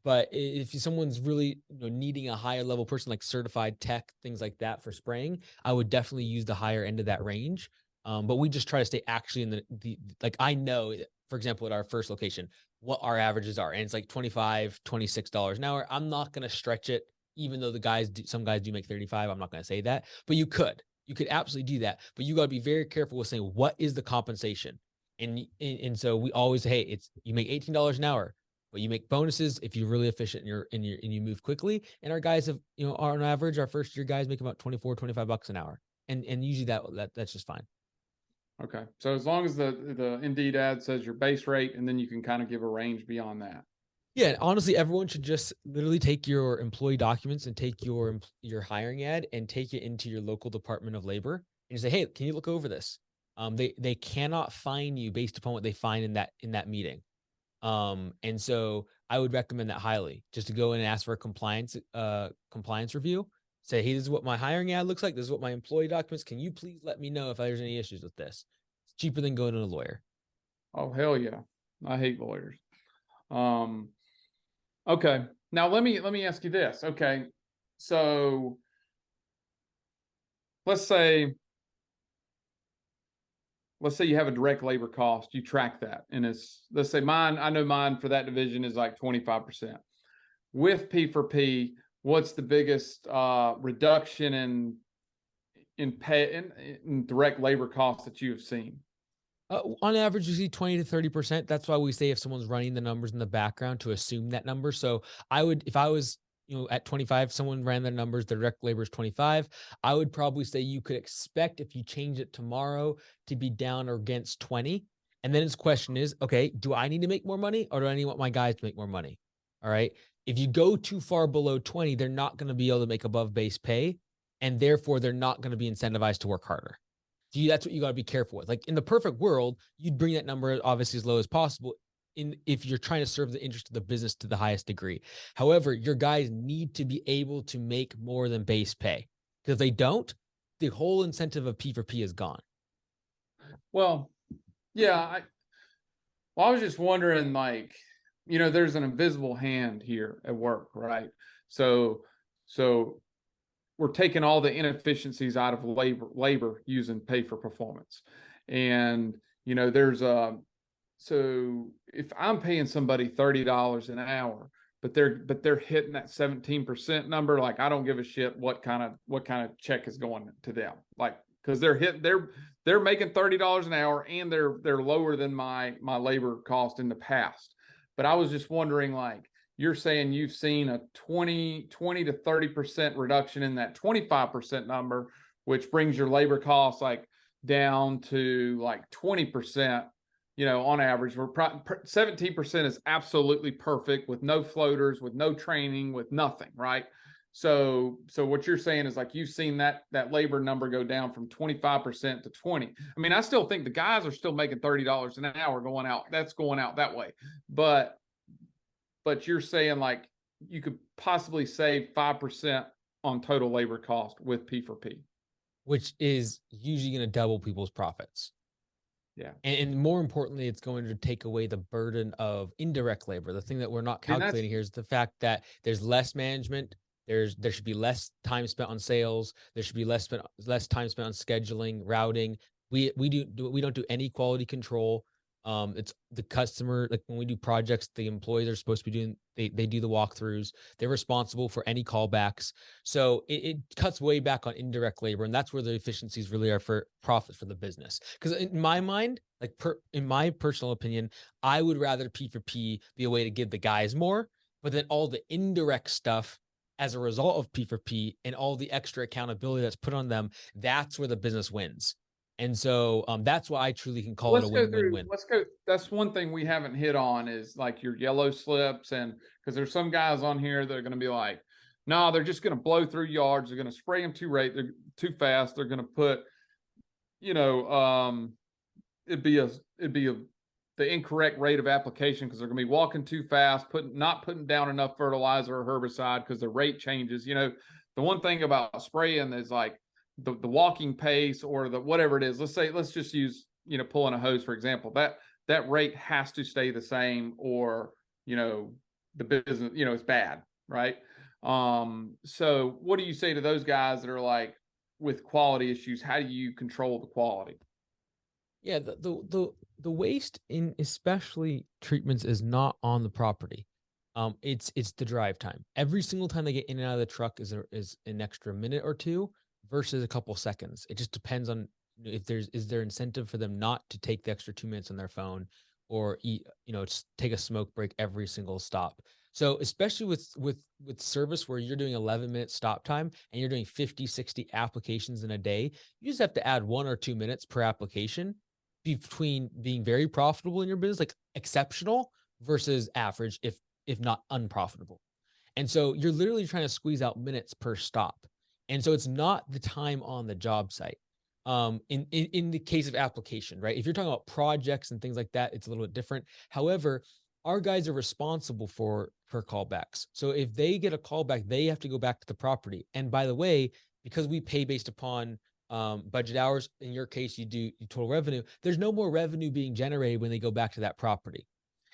But if someone's really needing a higher level person like certified tech, things like that for spraying, I would definitely use the higher end of that range. But we just try to stay actually in the like I know, for example, at our first location, what our averages are. And it's like $25, $26 an hour. I'm not going to stretch it, even though some guys do make 35. I'm not going to say that, but you could absolutely do that. But you got to be very careful with saying, what is the compensation? And so we always say, hey, you make $18 an hour, but you make bonuses if you're really efficient and you move quickly. And our guys have, on average, our first year guys make about 24, $25 an hour. And usually that's just fine. Okay. So as long as the Indeed ad says your base rate, and then you can kind of give a range beyond that. Yeah, honestly, everyone should just literally take your employee documents and take your hiring ad and take it into your local Department of Labor and you say, hey, can you look over this? They cannot fine you based upon what they find in that meeting. And so I would recommend that highly, just to go in and ask for a compliance review. Say, hey, this is what my hiring ad looks like. This is what my employee documents. Can you please let me know if there's any issues with this? It's cheaper than going to a lawyer. Oh, hell yeah. I hate lawyers. Okay. Now let me ask you this. Okay. So let's say you have a direct labor cost, you track that. And let's say I know mine for that division is like 25%. With P4P, what's the biggest reduction in pay in direct labor costs that you have seen? On average, you see 20 to 30%. That's why we say if someone's running the numbers in the background to assume that number. So if I was, at 25, someone ran their numbers, the direct labor is 25. I would probably say you could expect if you change it tomorrow to be down or against 20. And then his question is, okay, do I need to make more money or do I want my guys to make more money? All right. If you go too far below 20, they're not going to be able to make above base pay. And therefore, they're not going to be incentivized to work harder. That's what you got to be careful with. Like in the perfect world, you'd bring that number obviously as low as possible if you're trying to serve the interest of the business to the highest degree. However, your guys need to be able to make more than base pay, because if they don't, the whole incentive of P4P is gone. Well, yeah. I was just wondering, like, there's an invisible hand here at work, right? So we're taking all the inefficiencies out of labor using pay for performance. And, so if I'm paying somebody $30 an hour, but they're hitting that 17% number, like I don't give a shit what kind of check is going to them. Like, because they're making $30 an hour and they're lower than my labor cost in the past. But I was just wondering, like, you're saying you've seen a 20 to 30% reduction in that 25% number, which brings your labor costs like down to like 20%, on average. 17% is absolutely perfect with no floaters, with no training, with nothing, right? So what you're saying is like you've seen that labor number go down from 25% to 20. I mean, I still think the guys are still making $30 an hour going out. That's going out that way. But you're saying like you could possibly save 5% on total labor cost with P4P, which is usually going to double people's profits. Yeah. And more importantly, it's going to take away the burden of indirect labor. The thing that we're not calculating here is the fact that there's less management. There should be less time spent on sales. There should be less time spent on scheduling, routing. We don't do any quality control. It's the customer. Like when we do projects, the employees are supposed to be doing. They do the walkthroughs. They're responsible for any callbacks. So it cuts way back on indirect labor, and that's where the efficiencies really are for profit for the business. Because in my mind, Like in my personal opinion, I would rather P4P be a way to give the guys more, but then all the indirect stuff as a result of P4P and all the extra accountability that's put on them, that's where the business wins. And so that's why I truly can call it a Let's go through, win-win-win. let's go. That's one thing we haven't hit on is like your yellow slips. And because there's some guys on here that are going to be like, no, they're just going to blow through yards. They're going to spray them they're too fast. They're going to put, you know, it'd be the incorrect rate of application because they're going to be walking too fast, not putting down enough fertilizer or herbicide because the rate changes. You know, the one thing about spraying is like the walking pace or the whatever it is. Let's just use, you know, pulling a hose for example. That rate has to stay the same, or you know, the business, you know, it's bad, right? So what do you say to those guys that are like with quality issues? How do you control the quality? Yeah, the waste in especially treatments is not on the property. It's the drive time. Every single time they get in and out of the truck is an extra minute or two versus a couple seconds. It just depends on if is there incentive for them not to take the extra 2 minutes on their phone or eat, just take a smoke break every single stop. So especially with service where you're doing 11-minute stop time and you're doing 50, 60 applications in a day, you just have to add 1 or 2 minutes per application between being very profitable in your business, like exceptional versus average, if not unprofitable. And so you're literally trying to squeeze out minutes per stop. And so it's not the time on the job site. In the case of application, right? If you're talking about projects and things like that, it's a little bit different. However, our guys are responsible for callbacks. So if they get a callback, they have to go back to the property. And by the way, because we pay based upon budget hours, in your case, you do total revenue. There's no more revenue being generated when they go back to that property.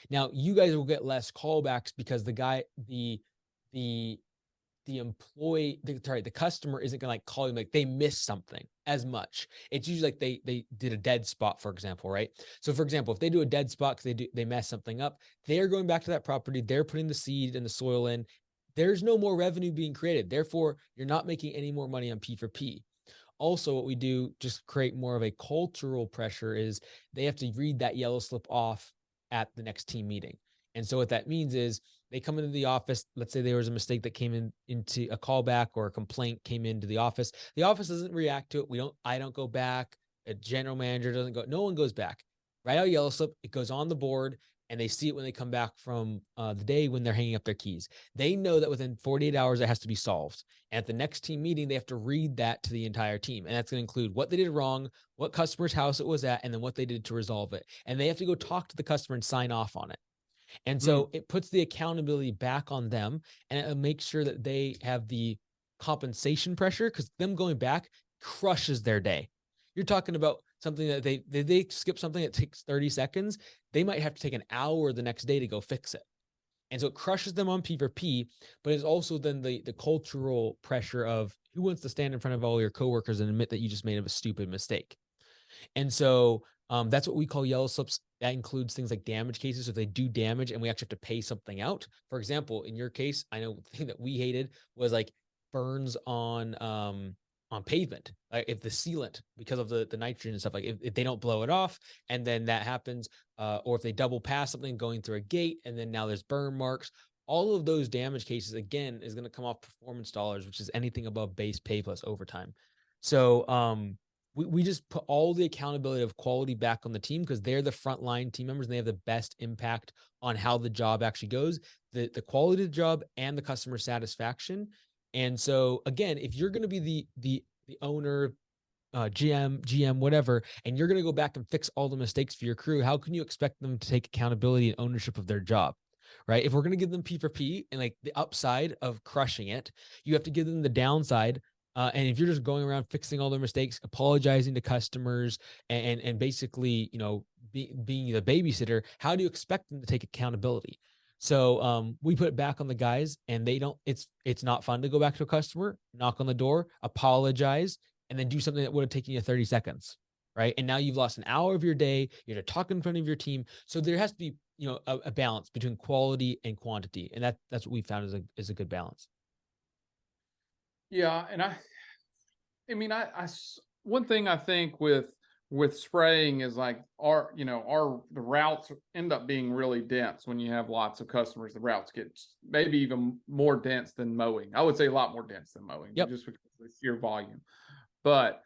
Now, you guys will get less callbacks because the the customer isn't gonna like call you like they missed something as much. It's usually like they did a dead spot, for example, right? So for example, if they do a dead spot because they mess something up, they're going back to that property, they're putting the seed and the soil in. There's no more revenue being created. Therefore, you're not making any more money on P4P. Also, what we do just create more of a cultural pressure is they have to read that yellow slip off at the next team meeting. And so what that means is they come into the office. Let's say there was a mistake that came into a callback or a complaint came into the office. The office doesn't react to it. I don't go back. A general manager doesn't go. No one goes back. Write out yellow slip. It goes on the board and they see it when they come back from the day when they're hanging up their keys. They know that within 48 hours it has to be solved. And at the next team meeting, they have to read that to the entire team. And that's going to include what they did wrong, what customer's house it was at, and then what they did to resolve it. And they have to go talk to the customer and sign off on it. And so it puts the accountability back on them and it makes sure that they have the compensation pressure because them going back crushes their day. You're talking about something that they skip something that takes 30 seconds. They might have to take an hour the next day to go fix it. And so it crushes them on P4P, but it's also then the cultural pressure of who wants to stand in front of all your coworkers and admit that you just made a stupid mistake. And so that's what we call yellow slips. That includes things like damage cases. So if they do damage and we actually have to pay something out. For example, in your case, I know the thing that we hated was like burns on pavement. Like if the sealant, because of the nitrogen and stuff, like if they don't blow it off and then that happens, or if they double pass something going through a gate and then now there's burn marks, all of those damage cases again is going to come off performance dollars, which is anything above base pay plus overtime. So we just put all the accountability of quality back on the team because they're the frontline team members and they have the best impact on how the job actually goes, the quality of the job and the customer satisfaction. And so again, if you're going to be the owner, GM, whatever, and you're going to go back and fix all the mistakes for your crew, how can you expect them to take accountability and ownership of their job? Right? If we're going to give them P4P and like the upside of crushing it, you have to give them the downside. And if you're just going around fixing all their mistakes, apologizing to customers, and basically, being the babysitter, how do you expect them to take accountability? So we put it back on the guys, and they don't. It's not fun to go back to a customer, knock on the door, apologize, and then do something that would have taken you 30 seconds, right? And now you've lost an hour of your day. You're to talk in front of your team. So there has to be, a balance between quality and quantity, and that's what we found is a good balance. Yeah, and I mean, one thing I think with with spraying is like the routes end up being really dense when you have lots of customers. The routes get maybe even more dense than mowing. I would say a lot more dense than mowing, Yep. just because of the sheer volume. But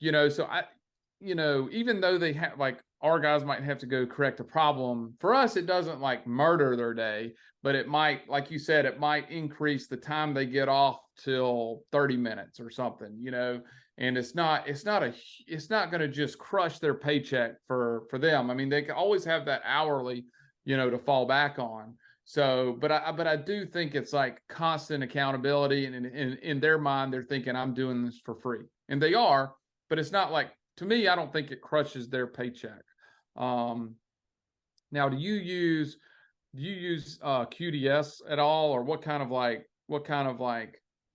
so even though they have like our guys might have to go correct a problem, for us it doesn't like murder their day, but it might, like you said, it might increase the time they get off till 30 minutes or something, and it's not going to just crush their paycheck for them. I mean, they can always have that hourly, to fall back on. So, but I do think it's like constant accountability, and in their mind, they're thinking I'm doing this for free, and they are, but it's not like, to me, I don't think it crushes their paycheck. Now, do you use QDS at all, or what kind of like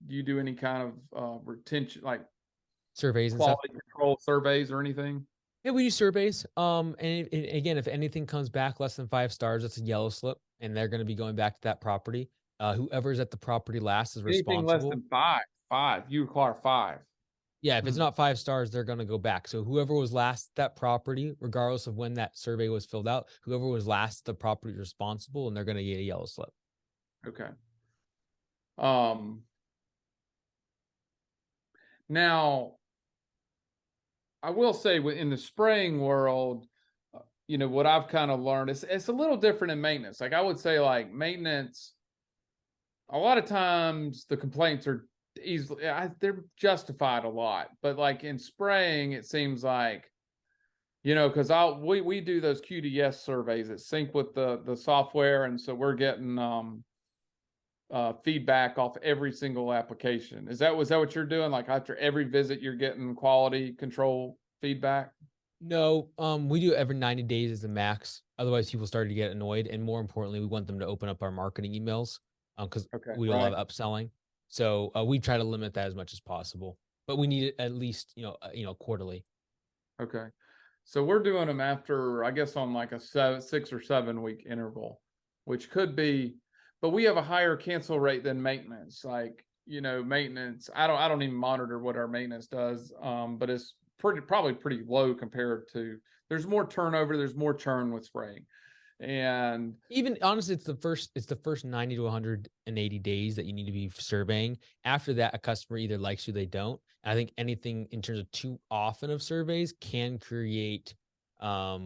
do you do any kind of retention, like Surveys and stuff. quality control surveys or anything? Yeah, we do surveys. And again, if anything comes back less than 5 stars, it's a yellow slip, and they're going to be going back to that property. Whoever's at the property last is Anything less responsible. than five, you require 5. Yeah, if it's not 5 stars, they're going to go back. So whoever was last at that property, regardless of when that survey was filled out, whoever was last at the property is responsible, and they're going to get a yellow slip. Okay. Now, I will say in the spraying world, what I've kind of learned is it's a little different in maintenance. Like I would say, like maintenance, a lot of times the complaints are easily, they're justified a lot, but like in spraying, it seems like, because we do those QDS surveys that sync with the software, and so we're getting feedback off every single application. Was that what you're doing? Like after every visit, you're getting quality control feedback? No, we do every 90 days as the max. Otherwise, people start to get annoyed, and more importantly, we want them to open up our marketing emails, because we love upselling. So we try to limit that as much as possible, but we need it at least quarterly. Okay, so we're doing them after, I guess, on like a 6 or 7 week interval, which could be, but we have a higher cancel rate than maintenance. Like maintenance, I don't even monitor what our maintenance does, but it's probably pretty low compared to, there's more turnover, there's more churn with spraying. And even honestly, it's the first 90 to 180 days that you need to be surveying. After that, a customer either likes you, they don't. And I think anything in terms of too often of surveys can create a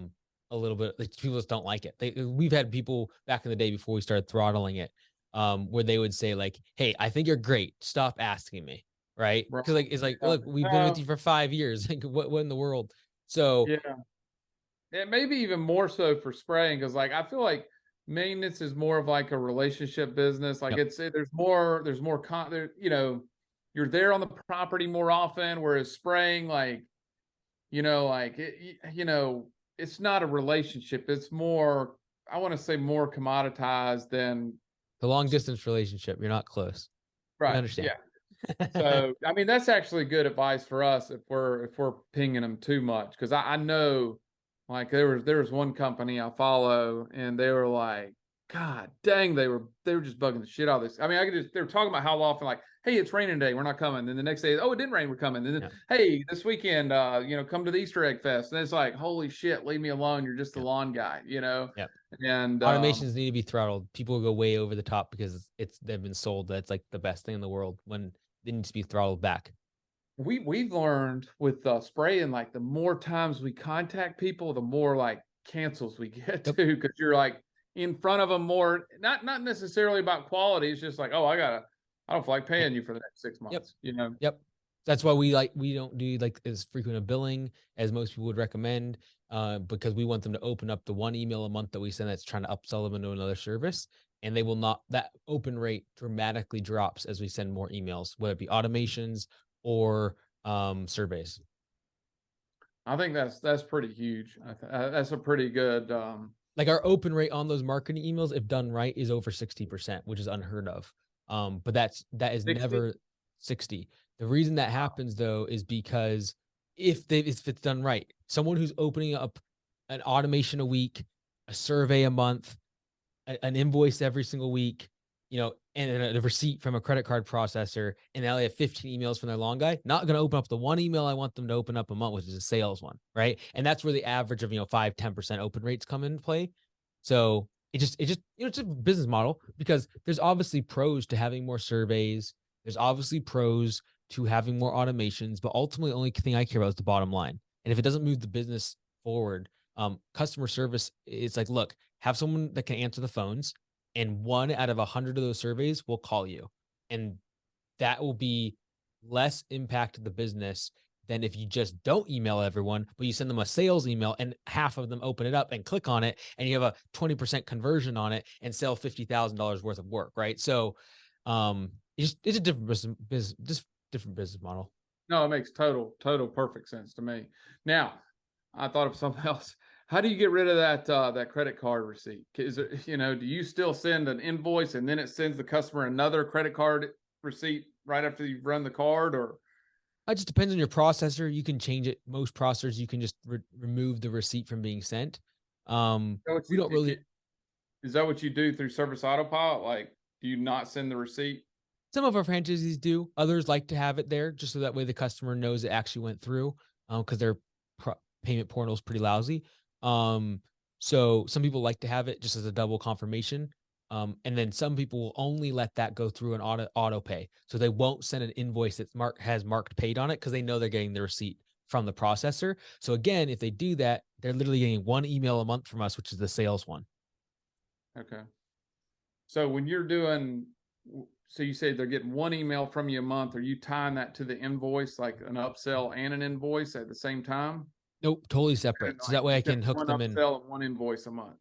little bit, like, people just don't like it. We've had people back in the day before we started throttling it, where they would say like, "Hey, I think you're great. Stop asking me." Right? Because it's like, look, we've been with you for 5 years. Like, what in the world? So yeah. It may be even more so for spraying, because like I feel like maintenance is more of like a relationship business. Like there's more you're there on the property more often, whereas spraying, like it's not a relationship. It's more, I want to say, more commoditized than the long distance relationship. You're not close. Right. I understand. Yeah. So I mean, that's actually good advice for us if we're pinging them too much, because I know. Like there was one company I follow, and they were like, God dang, they were just bugging the shit out of this. I mean, they were talking about how often, like, hey, it's raining today, we're not coming. Then the next day, oh, it didn't rain, we're coming. And then, hey, this weekend, come to the Easter egg fest. And it's like, holy shit, leave me alone. You're just the lawn guy, Yep. And automations need to be throttled. People go way over the top because they've been sold that's like the best thing in the world, when they need to be throttled back. We've learned with spraying, like the more times we contact people, the more like cancels we get too, because you're like in front of them more, not necessarily about quality. It's just like, oh, I don't feel like paying you for the next 6 months. Yep. That's why we don't do like as frequent a billing as most people would recommend, because we want them to open up the one email a month that we send that's trying to upsell them into another service, and they will not, that open rate dramatically drops as we send more emails, whether it be automations or surveys. I think that's pretty huge. That's a pretty good. Like our open rate on those marketing emails, if done right, is over 60%, which is unheard of. But that is 60? Never 60. The reason that happens though is because if it's done right, someone who's opening up an automation a week, a survey a month, an invoice every single week, and the receipt from a credit card processor, and now they have 15 emails from their long guy, not going to open up the one email I want them to open up a month, which is a sales one, right? And that's where the average of 5-10% open rates come into play. So it's a business model, because there's obviously pros to having more surveys. There's obviously pros to having more automations, but ultimately the only thing I care about is the bottom line. And if it doesn't move the business forward, customer service, it's like, look, have someone that can answer the phones, and 1 out of 100 of those surveys will call you. And that will be less impact to the business than if you just don't email everyone, but you send them a sales email and half of them open it up and click on it, and you have a 20% conversion on it and sell $50,000 worth of work, right? So it's a different different business model. No, it makes total perfect sense to me. Now, I thought of something else. How do you get rid of that credit card receipt? Is it, do you still send an invoice and then it sends the customer another credit card receipt right after you've run the card, or? It just depends on your processor. You can change it. Most processors, you can just remove the receipt from being sent. We don't really. Is that what you do through Service Autopilot? Like, do you not send the receipt? Some of our franchisees do. Others like to have it there just so that way the customer knows it actually went through, because their payment portal is pretty lousy. So some people like to have it just as a double confirmation. And then some people will only let that go through an auto pay. So they won't send an invoice that has marked paid on it, because they know they're getting the receipt from the processor. So again, if they do that, they're literally getting 1 email a month from us, which is the sales one. Okay. So when you're doing, so you say they're getting 1 email from you a month, are you tying that to the invoice, like an upsell and an invoice at the same time? Nope, totally separate. So that way I can hook them in. 1 upsell and 1 invoice a month.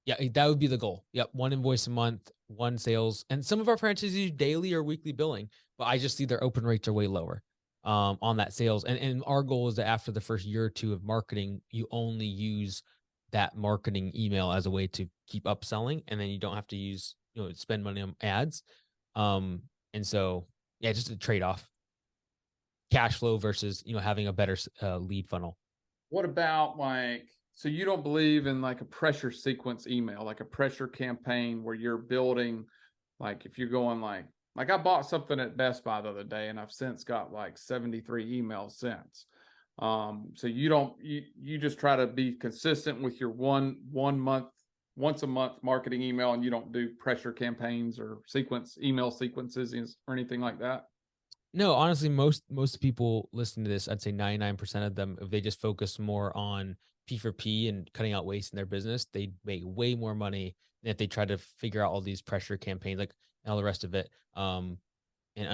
Yeah, that would be the goal. Yep, 1 invoice a month, 1 sales. And some of our franchisees do daily or weekly billing, but I just see their open rates are way lower on that sales. And our goal is that after the first year or 2 of marketing, you only use that marketing email as a way to keep upselling, and then you don't have to use, spend money on ads. And so, yeah, just a trade-off. Cash flow versus, having a better lead funnel. What about, like, so you don't believe in like a pressure sequence email, like a pressure campaign where you're building, like if you're going like I bought something at Best Buy the other day and I've since got like 73 emails since. So you just try to be consistent with your one month, once a month marketing email, and you don't do pressure campaigns or email sequences or anything like that. No, honestly, most people listening to this, I'd say 99% of them, if they just focus more on P4P and cutting out waste in their business, they make way more money than if they try to figure out all these pressure campaigns, like, and all the rest of it. And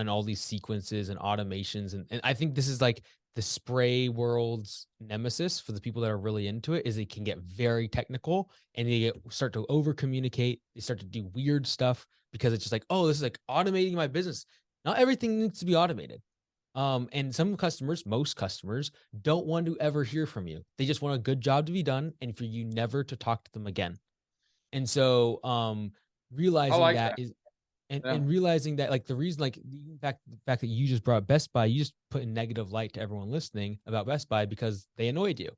all these sequences and automations. And I think this is like the spray world's nemesis for the people that are really into it, is they can get very technical and they start to over communicate. They start to do weird stuff because it's just like, oh, this is like automating my business. Not everything needs to be automated. And most customers don't want to ever hear from you. They just want a good job to be done and for you never to talk to them again. And so realizing like that that. is Yeah. and realizing that, like, the reason, like, the fact that you just brought Best Buy, you just put in negative light to everyone listening about Best Buy because they annoyed you.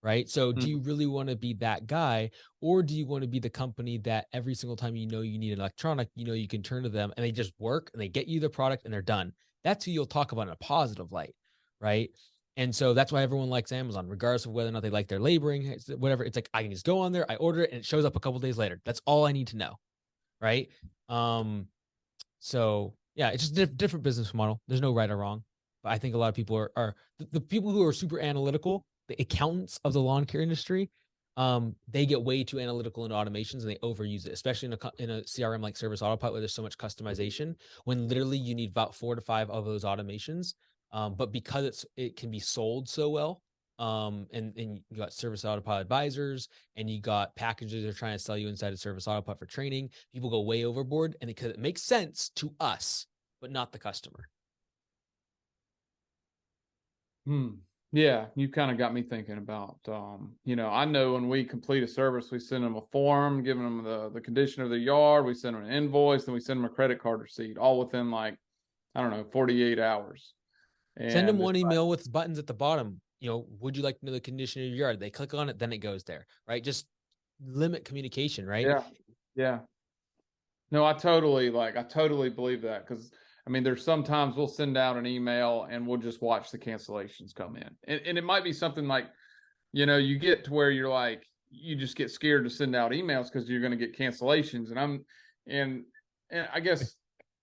Right. So do you really want to be that guy, or do you want to be the company that every single time you need an electronic, you can turn to them and they just work and they get you the product and they're done? That's who you'll talk about in a positive light. Right. And so that's why everyone likes Amazon, regardless of whether or not they like their labeling, whatever. It's like, I can just go on there, I order it, and it shows up a couple days later. That's all I need to know. Right. So yeah, it's just a different business model. There's no right or wrong. But I think a lot of people are the people who are super analytical, the accountants of the lawn care industry. They get way too analytical into automations and they overuse it, especially in a CRM like Service Autopilot, where there's so much customization, when literally you need about 4 to 5 of those automations. But because it can be sold so well, and you got Service Autopilot advisors and you got packages they're trying to sell you inside of Service Autopilot for training, people go way overboard, and because it makes sense to us, but not the customer. Yeah, you kind of got me thinking about, I know when we complete a service, we send them a form, giving them the condition of the yard. We send them an invoice, and we send them a credit card receipt, all within, like, I don't know, 48 hours. Send them And one email with buttons at the bottom. Would you like to know the condition of your yard? They click on it, then it goes there, right? Just limit communication, right? yeah, yeah. No, I totally believe that, because I mean, there's sometimes we'll send out an email and we'll just watch the cancellations come in. And it might be something like, you get to where you're like, you just get scared to send out emails because you're going to get cancellations. And I guess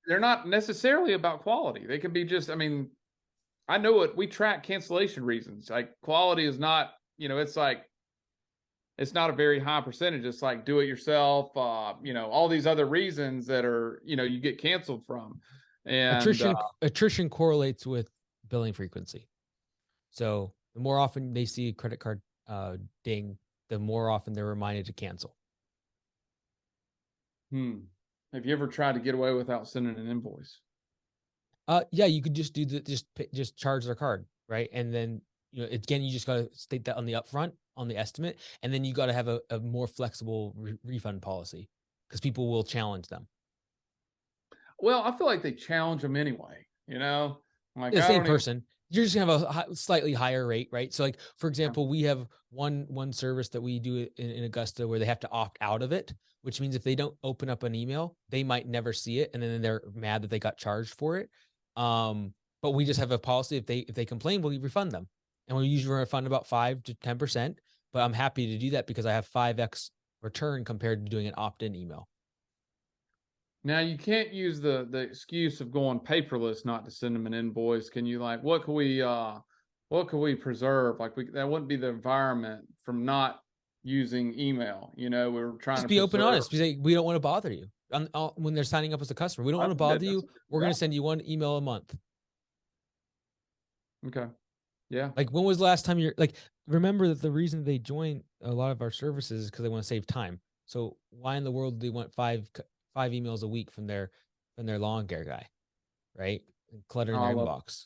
they're not necessarily about quality. They can be just, I mean, I know we track cancellation reasons. Like, quality is not, it's like, it's not a very high percentage. It's like do it yourself, all these other reasons that are, you get canceled from. And Attrition correlates with billing frequency. So the more often they see a credit card ding, the more often they're reminded to cancel. Have you ever tried to get away without sending an invoice? Yeah, you could just do just charge their card, right? And then again, you just got to state that on the upfront, on the estimate, and then you got to have a more flexible refund policy, because people will challenge them. Well, I feel like they challenge them anyway. Like, The I same don't even. person, you're just gonna have a slightly higher rate, right? So, like, for example, we have one service that we do in Augusta where they have to opt out of it, which means if they don't open up an email, they might never see it, and then they're mad that they got charged for it. But we just have a policy: if they complain, we'll refund them, and we usually refund about 5 to 10%. But I'm happy to do that because I have 5x return compared to doing an opt-in email. Now, you can't use the excuse of going paperless not to send them an invoice. Can you, like, what could we preserve? Like, that wouldn't be the environment from not using email. We're trying Just to be open, preserve. honest. Say, we don't want to bother you when they're signing up as a customer. We don't want to bother you. We're going to send you one email a month. Okay. Yeah. Like, when was the last time remember that the reason they join a lot of our services is because they want to save time. So why in the world do they want five emails a week from their lawn care guy, right? And cluttering their inbox.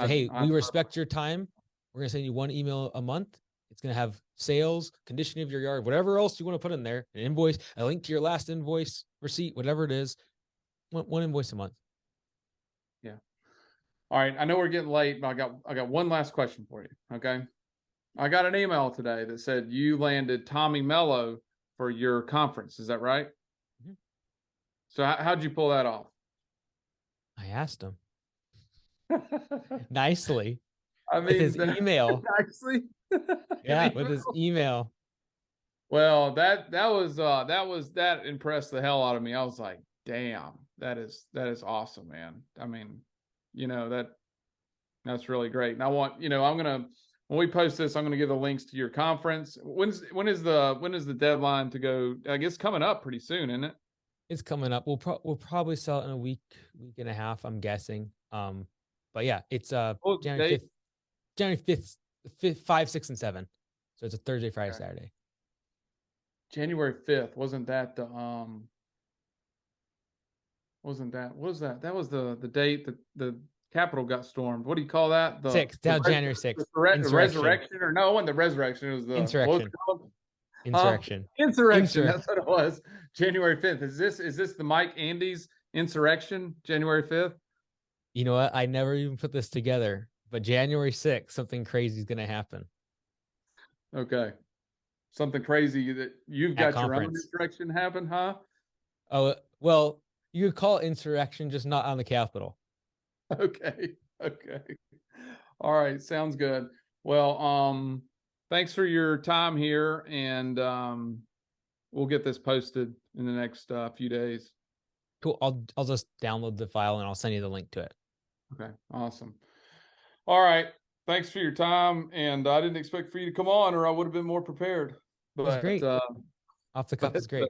Hey, we respect your time. We're going to send you one email a month. It's going to have sales, condition of your yard, whatever else you want to put in there, an invoice, a link to your last invoice, receipt, whatever it is. One invoice a month. Yeah. All right. I know we're getting late, but I got one last question for you. Okay. I got an email today that said you landed Tommy Mello for your conference. Is that right? Mm-hmm. So how'd you pull that off? I asked him nicely. I mean, with his email. Nicely. Yeah, with his email. Well, that impressed the hell out of me. I was like, damn, that is awesome, man. I mean, that's really great. And I want, when we post this, I'm gonna give the links to your conference. When is the deadline to go? I guess coming up pretty soon, isn't it? It's coming up. We'll probably sell it in a week and a half, I'm guessing. But yeah, it's January 5th, 5, 6, and 7. So it's a Thursday, Friday, Saturday. January 5th. Wasn't that the what was that? That was the date that the Capitol got stormed. What do you call that? The 6th, January 6th. The resurrection, or no, it wasn't the resurrection. It was the insurrection. Insurrection. Insurrection. That's what it was. January 5th. Is this the Mike Andes insurrection? January 5th. You know what? I never even put this together, but January 6th, something crazy is going to happen. Okay. Something crazy that you've got your own insurrection happen, huh? Oh, well, you could call it insurrection, just not on the Capitol. Okay. All right. Sounds good. Well, thanks for your time here, and we'll get this posted in the next few days. Cool. I'll just download the file and I'll send you the link to it. Okay. Awesome. All right. Thanks for your time, and I didn't expect for you to come on, or I would have been more prepared. But it was great. Off the cuff is great.